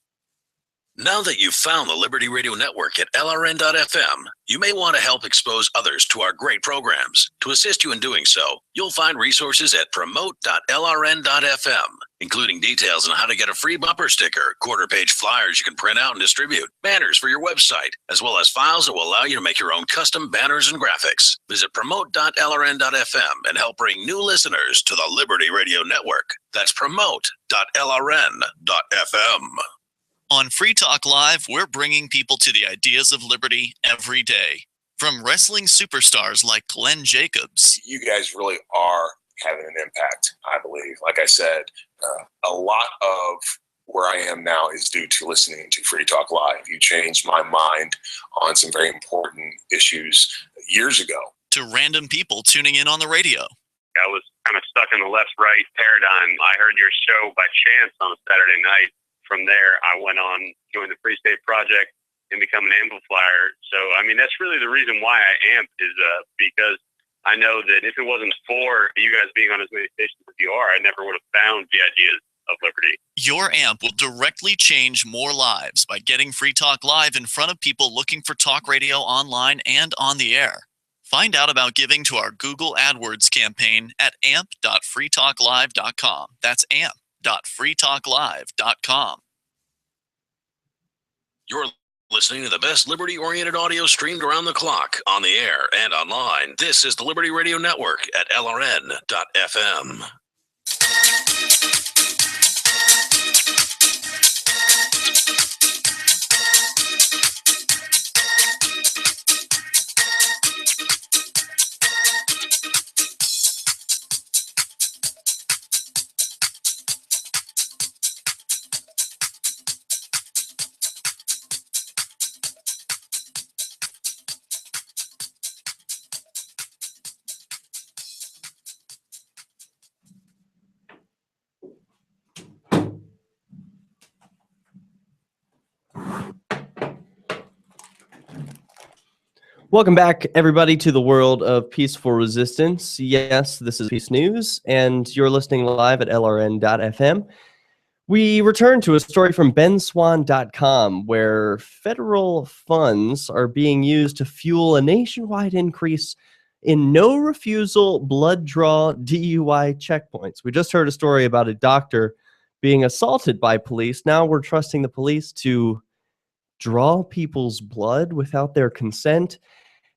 Speaker 6: Now that you've found the Liberty Radio Network at LRN.FM, you may want to help expose others to our great programs. To assist you in doing so, you'll find resources at promote.lrn.fm, including details on how to get a free bumper sticker, quarter-page flyers you can print out and distribute, banners for your website, as well as files that will allow you to make your own custom banners and graphics. Visit promote.lrn.fm and help bring new listeners to the Liberty Radio Network. That's promote.lrn.fm.
Speaker 5: On Free Talk Live, we're bringing people to the ideas of liberty every day. From wrestling superstars like Glenn Jacobs.
Speaker 13: You guys really are having an impact, I believe. Like I said, a lot of where I am now is due to listening to Free Talk Live. You changed my mind on some very important issues years ago.
Speaker 5: To random people tuning in on the radio.
Speaker 16: I was kind of stuck in the left-right paradigm. I heard your show by chance on a Saturday night. From there, I went on, joined the Free State Project, and become an amplifier. So, I mean, that's really the reason why I amp is because I know that if it wasn't for you guys being on as many stations as you are, I never would have found the ideas of liberty.
Speaker 5: Your amp will directly change more lives by getting Free Talk Live in front of people looking for talk radio online and on the air. Find out about giving to our Google AdWords campaign at amp.freetalklive.com. That's amp.freetalklive.com.
Speaker 6: You're listening to the best liberty-oriented audio streamed around the clock, on the air, and online. This is the Liberty Radio Network at LRN.FM.
Speaker 1: Welcome back, everybody, to the world of peaceful resistance. Yes, this is Peace News, and you're listening live at LRN.FM. We return to a story from benswan.com, where federal funds are being used to fuel a nationwide increase in no-refusal blood draw DUI checkpoints. We just heard a story about a doctor being assaulted by police. Now we're trusting the police to draw people's blood without their consent.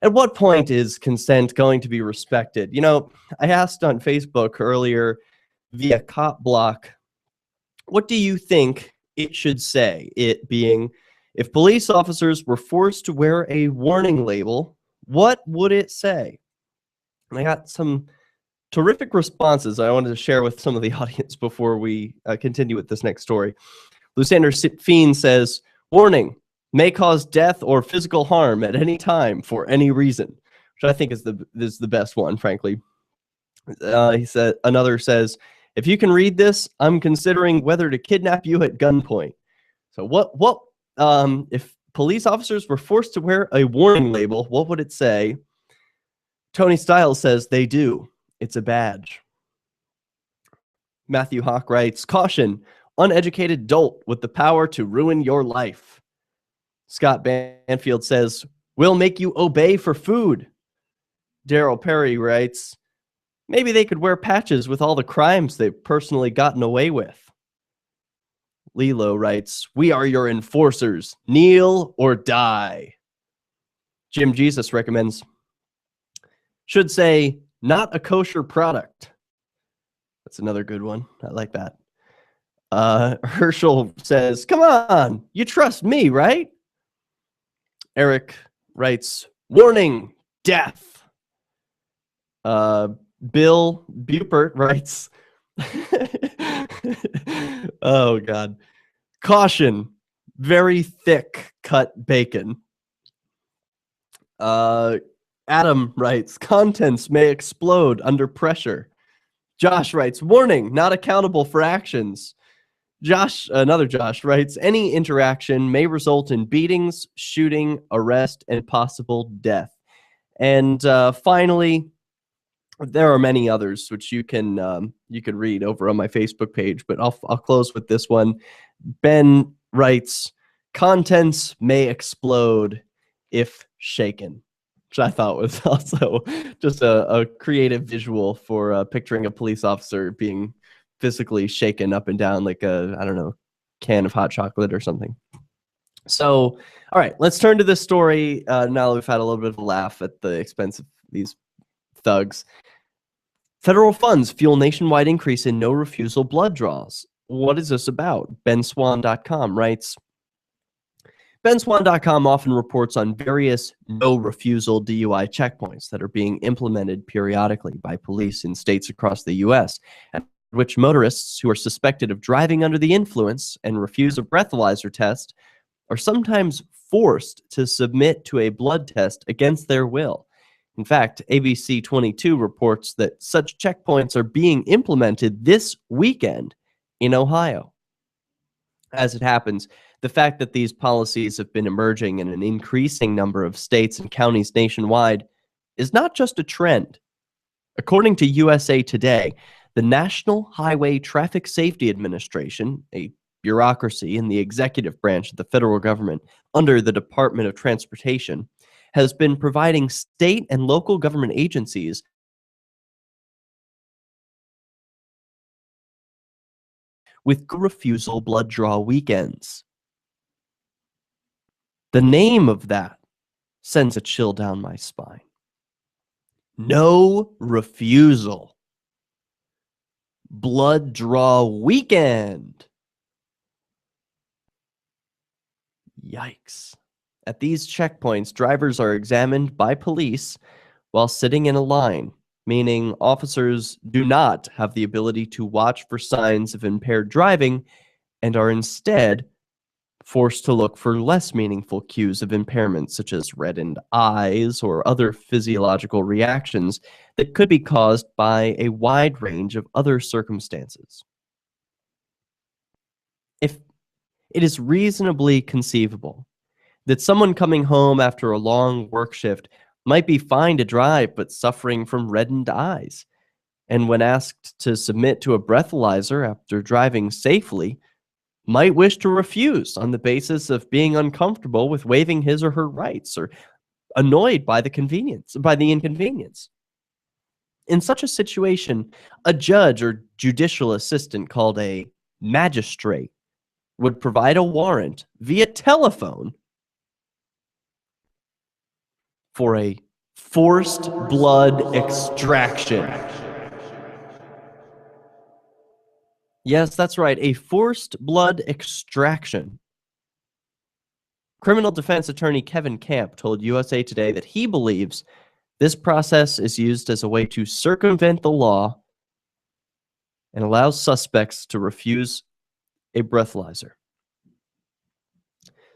Speaker 1: At what point is consent going to be respected? You know, I asked on Facebook earlier via Cop Block, what do you think it should say? It being, if police officers were forced to wear a warning label, what would it say? And I got some terrific responses I wanted to share with some of the audience before we continue with this next story. Lusander Fiend says, warning, may cause death or physical harm at any time for any reason, which I think is the best one, frankly. He said, another says, if you can read this, I'm considering whether to kidnap you at gunpoint. So if police officers were forced to wear a warning label, what would it say? Tony Stiles says they do. It's a badge. Matthew Hawk writes, caution, uneducated dolt with the power to ruin your life. Scott Banfield says, We'll make you obey for food. Daryl Perry writes, maybe they could wear patches with all the crimes they've personally gotten away with. Lilo writes, we are your enforcers. Kneel or die. Jim Jesus recommends, should say, not a kosher product. That's another good one. I like that. Herschel says, come on, you trust me, right? Eric writes, warning, death. Bill Bupert writes, oh, God. Caution, very thick cut bacon. Adam writes, contents may explode under pressure. Josh writes, warning, not accountable for actions. Another Josh writes, any interaction may result in beatings, shooting, arrest, and possible death. And finally, there are many others which you can read over on my Facebook page, but I'll close with this one. Ben writes, contents may explode if shaken, which I thought was also just a creative visual for picturing a police officer being physically shaken up and down like a, I don't know, can of hot chocolate or something. So, all right, let's turn to this story now that we've had a little bit of a laugh at the expense of these thugs. Federal funds fuel nationwide increase in no refusal blood draws. What is this about? BenSwan.com writes, BenSwan.com often reports on various no refusal DUI checkpoints that are being implemented periodically by police in states across the U.S., at which motorists who are suspected of driving under the influence and refuse a breathalyzer test are sometimes forced to submit to a blood test against their will. In fact, ABC 22 reports that such checkpoints are being implemented this weekend in Ohio. As it happens, the fact that these policies have been emerging in an increasing number of states and counties nationwide is not just a trend. According to USA Today, the National Highway Traffic Safety Administration, a bureaucracy in the executive branch of the federal government under the Department of Transportation, has been providing state and local government agencies with refusal blood draw weekends. The name of that sends a chill down my spine. No refusal blood draw weekend. Yikes. At these checkpoints, drivers are examined by police while sitting in a line, meaning officers do not have the ability to watch for signs of impaired driving and are instead forced to look for less meaningful cues of impairment, such as reddened eyes or other physiological reactions that could be caused by a wide range of other circumstances. If it is reasonably conceivable that someone coming home after a long work shift might be fine to drive but suffering from reddened eyes, and when asked to submit to a breathalyzer after driving safely, might wish to refuse on the basis of being uncomfortable with waiving his or her rights or annoyed by the inconvenience. In such a situation, a judge or judicial assistant called a magistrate would provide a warrant via telephone for a forced blood extraction. Yes, that's right, a forced blood extraction. Criminal defense attorney Kevin Camp told USA Today that he believes this process is used as a way to circumvent the law and allows suspects to refuse a breathalyzer.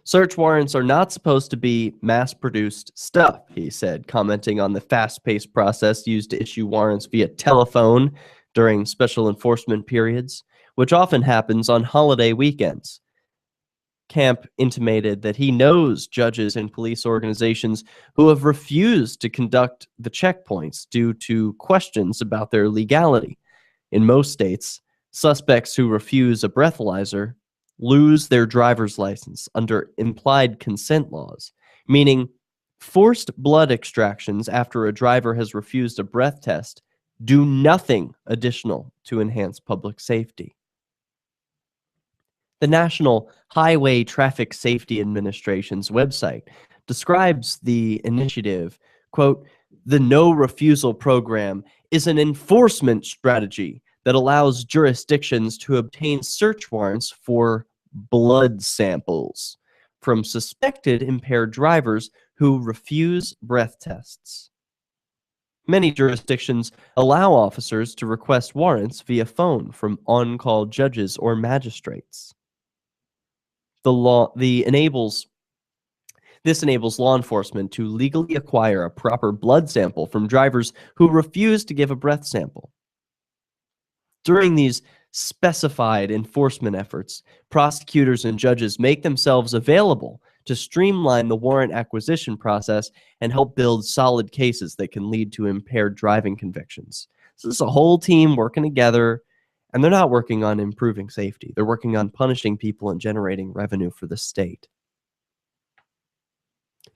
Speaker 1: Search warrants are not supposed to be mass-produced stuff, he said, commenting on the fast-paced process used to issue warrants via telephone during special enforcement periods, which often happens on holiday weekends. Camp intimated that he knows judges and police organizations who have refused to conduct the checkpoints due to questions about their legality. In most states, suspects who refuse a breathalyzer lose their driver's license under implied consent laws, meaning Forced blood extractions after a driver has refused a breath test do nothing additional to enhance public safety. The National Highway Traffic Safety Administration's website describes the initiative, quote, "The no refusal program is an enforcement strategy that allows jurisdictions to obtain search warrants for blood samples from suspected impaired drivers who refuse breath tests. Many jurisdictions allow officers to request warrants via phone from on-call judges or magistrates. This enables law enforcement to legally acquire a proper blood sample from drivers who refuse to give a breath sample. During these specified enforcement efforts, prosecutors and judges make themselves available to streamline the warrant acquisition process and help build solid cases that can lead to impaired driving convictions. So this is a whole team working together, and they're not working on improving safety. They're working on punishing people and generating revenue for the state.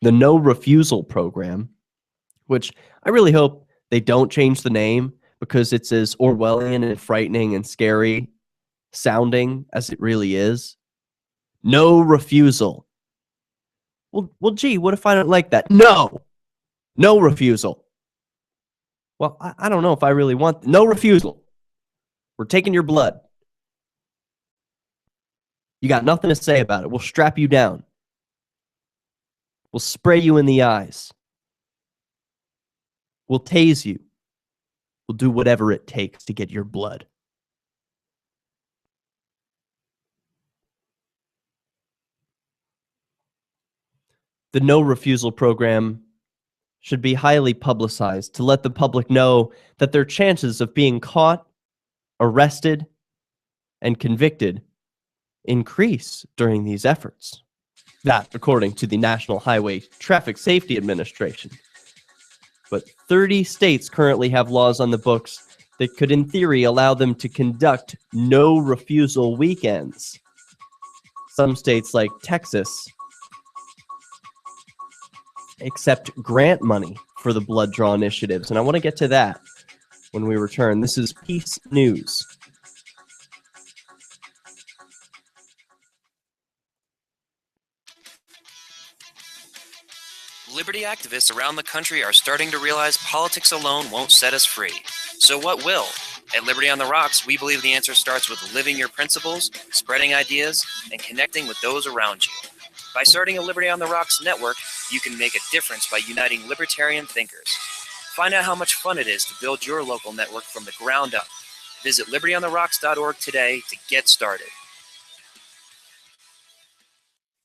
Speaker 1: The No Refusal program, which I really hope they don't change the name because it's as Orwellian and frightening and scary sounding as it really is. No refusal. Well, gee, what if I don't like that? No refusal. Well, I don't know if I really want no refusal. We're taking your blood. You got nothing to say about it. We'll strap you down. We'll spray you in the eyes. We'll tase you. We'll do whatever it takes to get your blood. The No Refusal program should be highly publicized to let the public know that their chances of being caught, arrested, and convicted increase during these efforts. That, according to the National Highway Traffic Safety Administration. But 30 states currently have laws on the books that could, in theory, allow them to conduct no refusal weekends. Some states, like Texas, accept grant money for the blood draw initiatives. And I want to get to that when we return. This is Peace News.
Speaker 4: Liberty activists around the country are starting to realize politics alone won't set us free. So what will? At Liberty on the Rocks, we believe the answer starts with living your principles, spreading ideas, and connecting with those around you. By starting a Liberty on the Rocks network, you can make a difference by uniting libertarian thinkers. Find out how much fun it is to build your local network from the ground up. Visit libertyontherocks.org today to get started.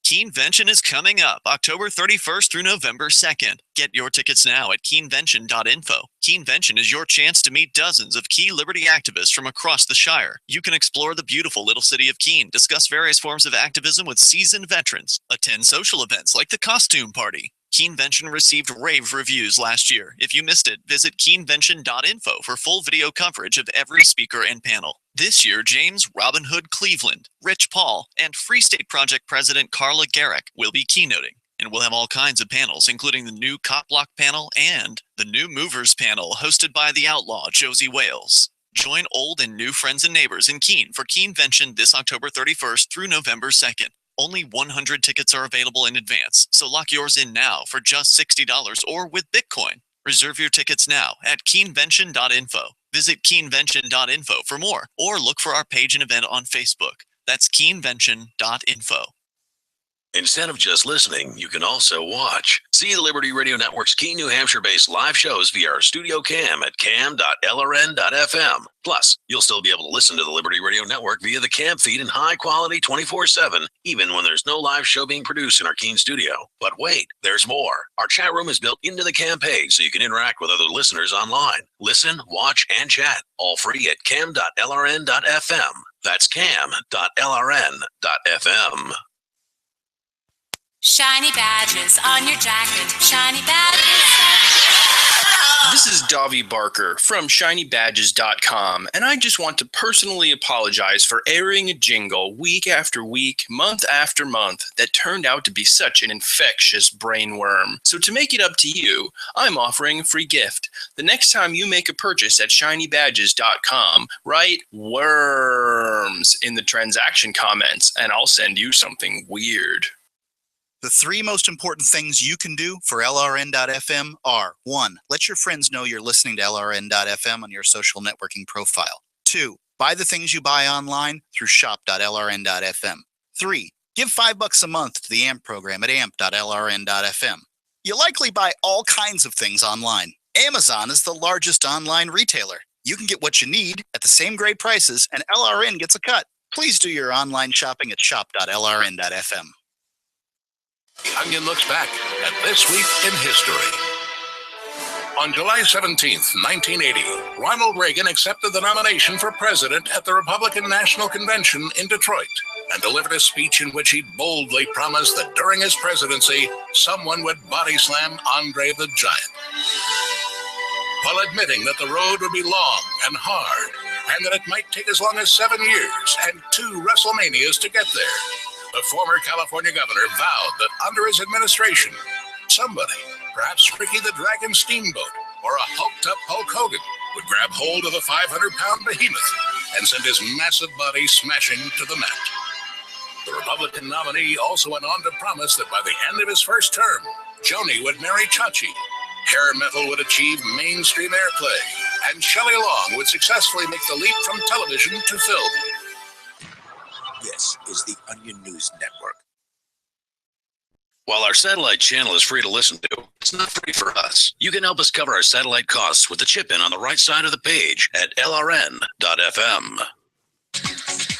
Speaker 5: Keenvention is coming up October 31st through November 2nd. Get your tickets now at keenvention.info. Keenvention is your chance to meet dozens of key liberty activists from across the Shire. You can explore the beautiful little city of Keene, discuss various forms of activism with seasoned veterans, attend social events like the costume party. Keenvention received rave reviews last year. If you missed it, visit keenvention.info for full video coverage of every speaker and panel. This year, James Robin Hood Cleveland, Rich Paul, and Free State Project President Carla Garrick will be keynoting. And we'll have all kinds of panels, including the new Cop Block panel and the new Movers panel hosted by the outlaw Josie Wales. Join old and new friends and neighbors in Keene for Keenvention this October 31st through November 2nd. Only 100 tickets are available in advance, so lock yours in now for just $60 or with Bitcoin. Reserve your tickets now at keenvention.info. Visit keenvention.info for more, or look for our page and event on Facebook. That's keenvention.info.
Speaker 6: Instead of just listening, you can also watch. See the Liberty Radio Network's Keene, New Hampshire-based live shows via our studio cam at cam.lrn.fm. Plus, you'll still be able to listen to the Liberty Radio Network via the cam feed in high quality 24/7, even when there's no live show being produced in our Keene studio. But wait, there's more. Our chat room is built into the cam page so you can interact with other listeners online. Listen, watch, and chat, all free at cam.lrn.fm. That's cam.lrn.fm.
Speaker 11: Shiny badges on your jacket, shiny badges.
Speaker 15: This is Davi Barker from ShinyBadges.com, and I just want to personally apologize for airing a jingle week after week, month after month that turned out to be such an infectious brainworm. So to make it up to you, I'm offering a free gift. The next time you make a purchase at ShinyBadges.com, write worms in the transaction comments, and I'll send you something weird.
Speaker 23: The 3 most important things you can do for LRN.FM are: 1. Let your friends know you're listening to LRN.FM on your social networking profile. 2. Buy the things you buy online through shop.lrn.fm. 3. Give $5 a month to the AMP program at amp.lrn.fm. You likely buy all kinds of things online. Amazon is the largest online retailer. You can get what you need at the same great prices, and LRN gets a cut. Please do your online shopping at shop.lrn.fm.
Speaker 18: The Onion looks back at this week in history. On July 17th, 1980, Ronald Reagan accepted the nomination for president at the Republican National Convention in Detroit and delivered a speech in which he boldly promised that during his presidency, someone would body slam Andre the Giant. While admitting that the road would be long and hard and that it might take as long as 7 years and 2 WrestleManias to get there, the former California governor vowed that under his administration, somebody, perhaps Ricky the Dragon Steamboat or a hulked-up Hulk Hogan, would grab hold of the 500-pound behemoth and send his massive body smashing to the mat. The Republican nominee also went on to promise that by the end of his first term, Joni would marry Chachi, hair metal would achieve mainstream airplay, and Shelley Long would successfully make the leap from television to film.
Speaker 22: This is the Onion News Network.
Speaker 6: While our satellite channel is free to listen to, it's not free for us. You can help us cover our satellite costs with the chip-in on the right side of the page at lrn.fm.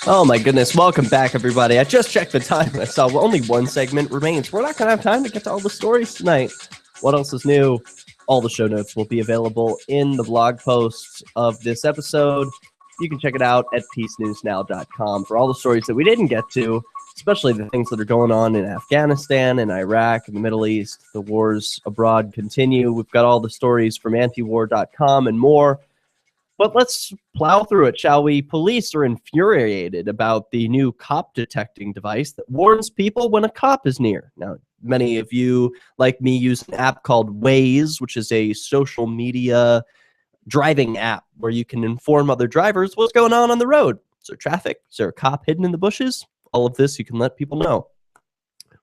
Speaker 1: Oh my goodness, welcome back everybody. I just checked the time and I saw only 1 segment remains. We're not going to have time to get to all the stories tonight. What else is new? All the show notes will be available in the blog post of this episode. You can check it out at peacenewsnow.com for all the stories that we didn't get to, especially the things that are going on in Afghanistan and Iraq and the Middle East. The wars abroad continue. We've got all the stories from antiwar.com and more. But let's plow through it, shall we? Police are infuriated about the new cop detecting device that warns people when a cop is near. Now, many of you, like me, use an app called Waze, which is a social media driving app where you can inform other drivers what's going on the road. Is there traffic? Is there a cop hidden in the bushes? All of this you can let people know.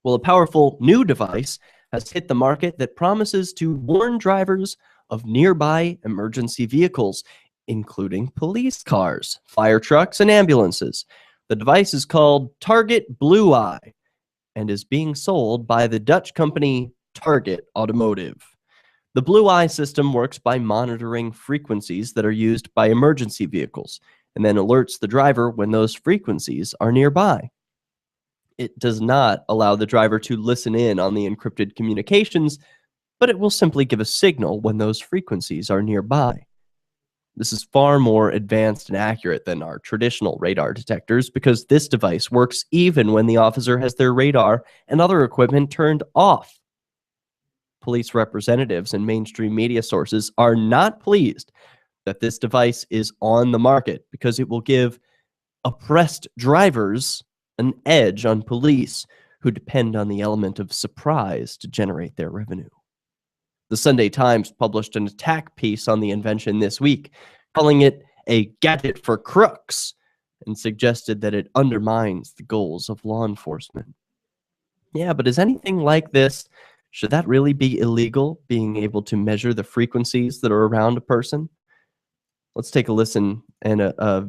Speaker 1: Well, a powerful new device has hit the market that promises to warn drivers of nearby emergency vehicles, including police cars, fire trucks, and ambulances. The device is called Target Blue Eye and is being sold by the Dutch company Target Automotive. The Blue Eye system works by monitoring frequencies that are used by emergency vehicles and then alerts the driver when those frequencies are nearby. It does not allow the driver to listen in on the encrypted communications, but it will simply give a signal when those frequencies are nearby. This is far more advanced and accurate than our traditional radar detectors because this device works even when the officer has their radar and other equipment turned off. Police representatives and mainstream media sources are not pleased that this device is on the market because it will give oppressed drivers an edge on police who depend on the element of surprise to generate their revenue. The Sunday Times published an attack piece on the invention this week, calling it a gadget for crooks, and suggested that it undermines the goals of law enforcement. Yeah, but is anything like this, should that really be illegal, being able to measure the frequencies that are around a person? Let's take a listen and a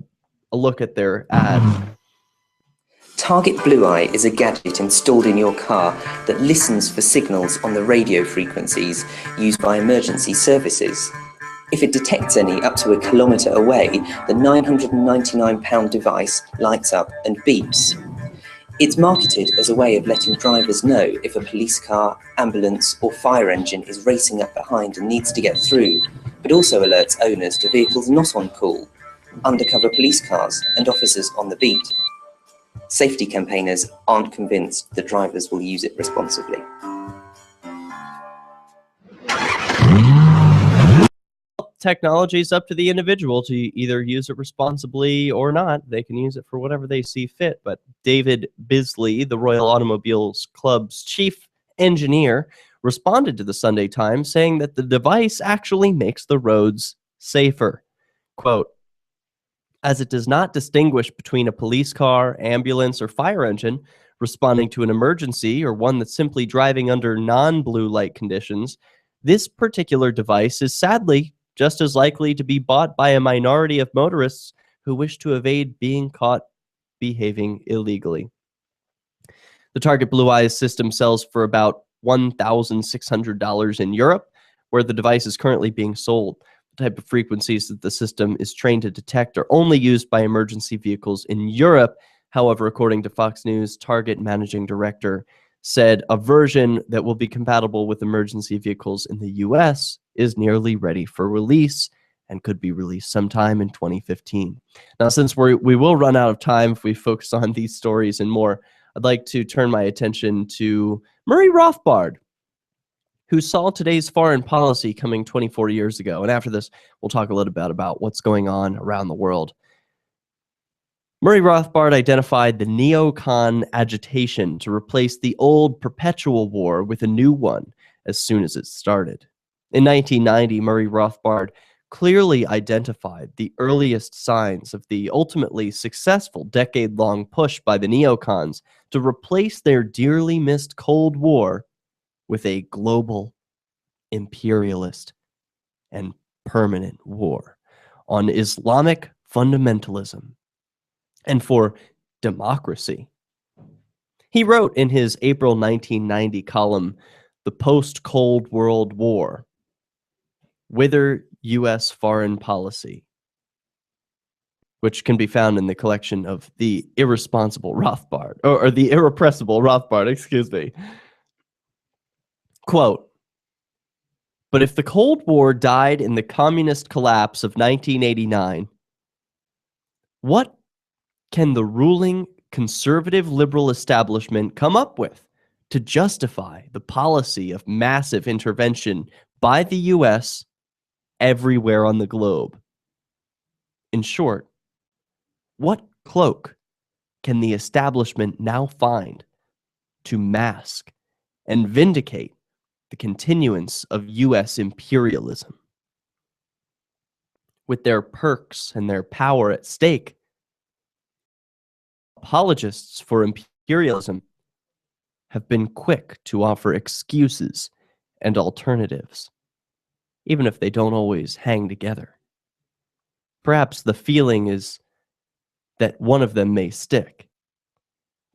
Speaker 1: look at their ad.
Speaker 20: Target Blue Eye is a gadget installed in your car that listens for signals on the radio frequencies used by emergency services. If it detects any up to a kilometre away, the £999 device lights up and beeps. It's marketed as a way of letting drivers know if a police car, ambulance or fire engine is racing up behind and needs to get through, but also alerts owners to vehicles not on call, undercover police cars and officers on the beat. Safety campaigners aren't convinced that drivers will use it responsibly.
Speaker 1: technology is up to the individual to either use it responsibly or not. They can use it for whatever they see fit. But David Bisley, the Royal Automobiles Club's chief engineer, responded to the Sunday Times saying that the device actually makes the roads safer. Quote, as it does not distinguish between a police car, ambulance, or fire engine responding to an emergency or one that's simply driving under non-blue light conditions, this particular device is sadly just as likely to be bought by a minority of motorists who wish to evade being caught behaving illegally. The Target Blue Eyes system sells for about $1,600 in Europe, where the device is currently being sold. The type of frequencies that the system is trained to detect are only used by emergency vehicles in Europe. However, according to Fox News, Target managing director said a version that will be compatible with emergency vehicles in the U.S. is nearly ready for release and could be released sometime in 2015. Now, since we will run out of time if we focus on these stories and more, I'd like to turn my attention to Murray Rothbard, who saw today's foreign policy coming 24 years ago. And after this, we'll talk a little bit about what's going on around the world. Murray Rothbard identified the neocon agitation to replace the old perpetual war with a new one as soon as it started. In 1990, Murray Rothbard clearly identified the earliest signs of the ultimately successful decade-long push by the neocons to replace their dearly missed Cold War with a global, imperialist, and permanent war on Islamic fundamentalism and for democracy. He wrote in his April 1990 column, The Post-Cold World War, Whither U.S. Foreign Policy, which can be found in the collection of The Irresponsible Rothbard, or The Irrepressible Rothbard, excuse me. Quote, but if the Cold War died in the communist collapse of 1989, what can the ruling conservative liberal establishment come up with to justify the policy of massive intervention by the U.S. everywhere on the globe? In short, what cloak can the establishment now find to mask and vindicate the continuance of U.S. imperialism? With their perks and their power at stake, apologists for imperialism have been quick to offer excuses and alternatives, even if they don't always hang together. Perhaps the feeling is that one of them may stick.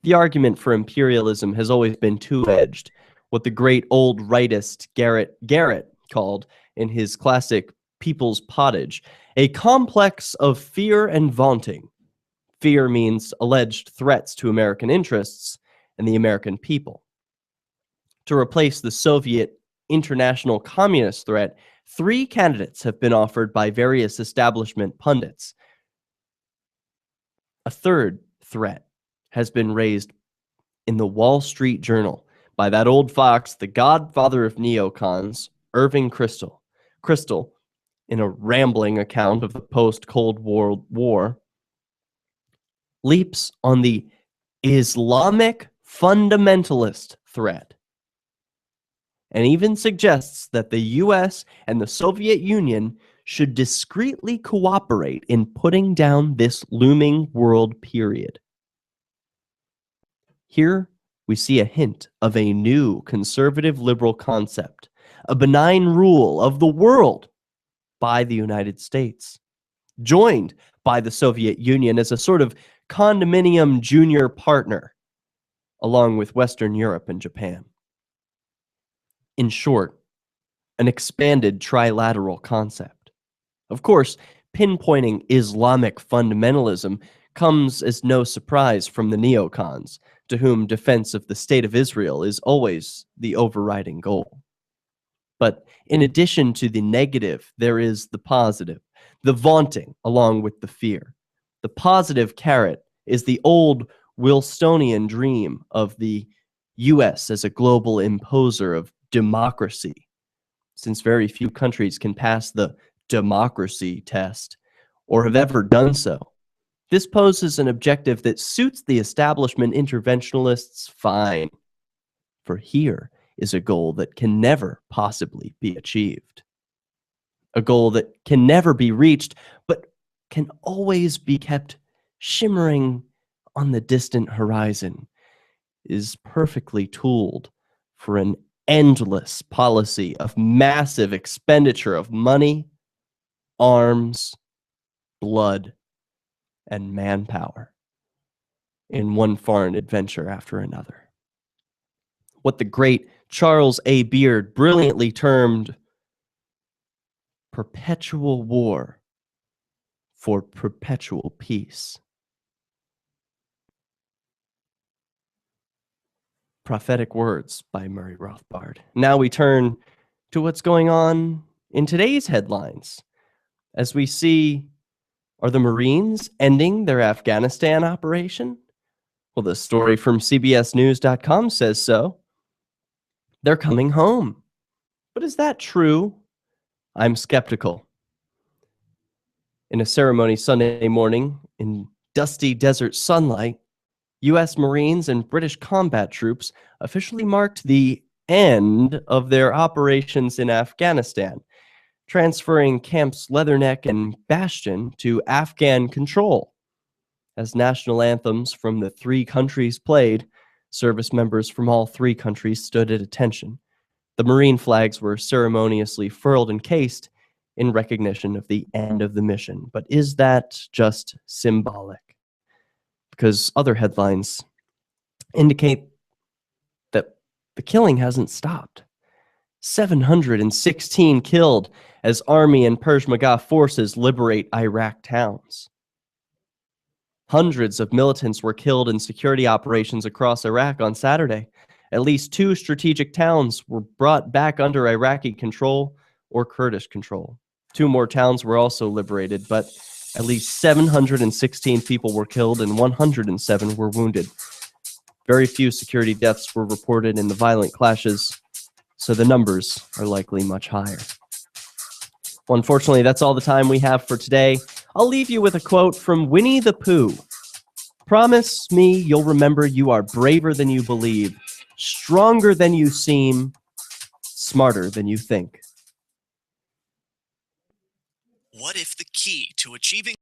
Speaker 1: The argument for imperialism has always been two-edged, what the great old rightist Garrett called in his classic People's Pottage, a complex of fear and vaunting. Fear means alleged threats to American interests and the American people. To replace the Soviet international communist threat, 3 candidates have been offered by various establishment pundits. A third threat has been raised in the Wall Street Journal by that old fox, the godfather of neocons, Irving Kristol. Kristol, in a rambling account of the post-Cold War, leaps on the Islamic fundamentalist threat and even suggests that the U.S. and the Soviet Union should discreetly cooperate in putting down this looming world period. Here we see a hint of a new conservative liberal concept, a benign rule of the world by the United States, joined by the Soviet Union as a sort of condominium junior partner, along with Western Europe and Japan. In short, an expanded trilateral concept. Of course, pinpointing Islamic fundamentalism comes as no surprise from the neocons, to whom defense of the State of Israel is always the overriding goal. But in addition to the negative, there is the positive, the vaunting along with the fear. The positive carrot is the old Wilsonian dream of the U.S. as a global imposer of democracy, since very few countries can pass the democracy test or have ever done so. This poses an objective that suits the establishment interventionalists fine. For here is a goal that can never possibly be achieved. A goal that can never be reached, but can always be kept shimmering on the distant horizon, is perfectly tooled for an endless policy of massive expenditure of money, arms, blood, and manpower in one foreign adventure after another. What the great Charles A. Beard brilliantly termed perpetual war for perpetual peace. Prophetic words by Murray Rothbard. Now we turn to what's going on in today's headlines. As we see, are the Marines ending their Afghanistan operation? Well, the story from CBSNews.com says so. They're coming home. But is that true? I'm skeptical. In a ceremony Sunday morning in dusty desert sunlight, U.S. Marines and British combat troops officially marked the end of their operations in Afghanistan, transferring Camps Leatherneck and Bastion to Afghan control. As national anthems from the three countries played, service members from all three countries stood at attention. The Marine flags were ceremoniously furled and cased in recognition of the end of the mission. But is that just symbolic? Because other headlines indicate that the killing hasn't stopped. 716 killed as Army and Peshmerga forces liberate Iraq towns. Hundreds of militants were killed in security operations across Iraq on Saturday. At least 2 strategic towns were brought back under Iraqi control or Kurdish control. 2 more towns were also liberated, but at least 716 people were killed and 107 were wounded. Very few security deaths were reported in the violent clashes, so the numbers are likely much higher. Well, unfortunately, that's all the time we have for today. I'll leave you with a quote from Winnie the Pooh. Promise me you'll remember you are braver than you believe, stronger than you seem, smarter than you think.
Speaker 5: What if the key to achieving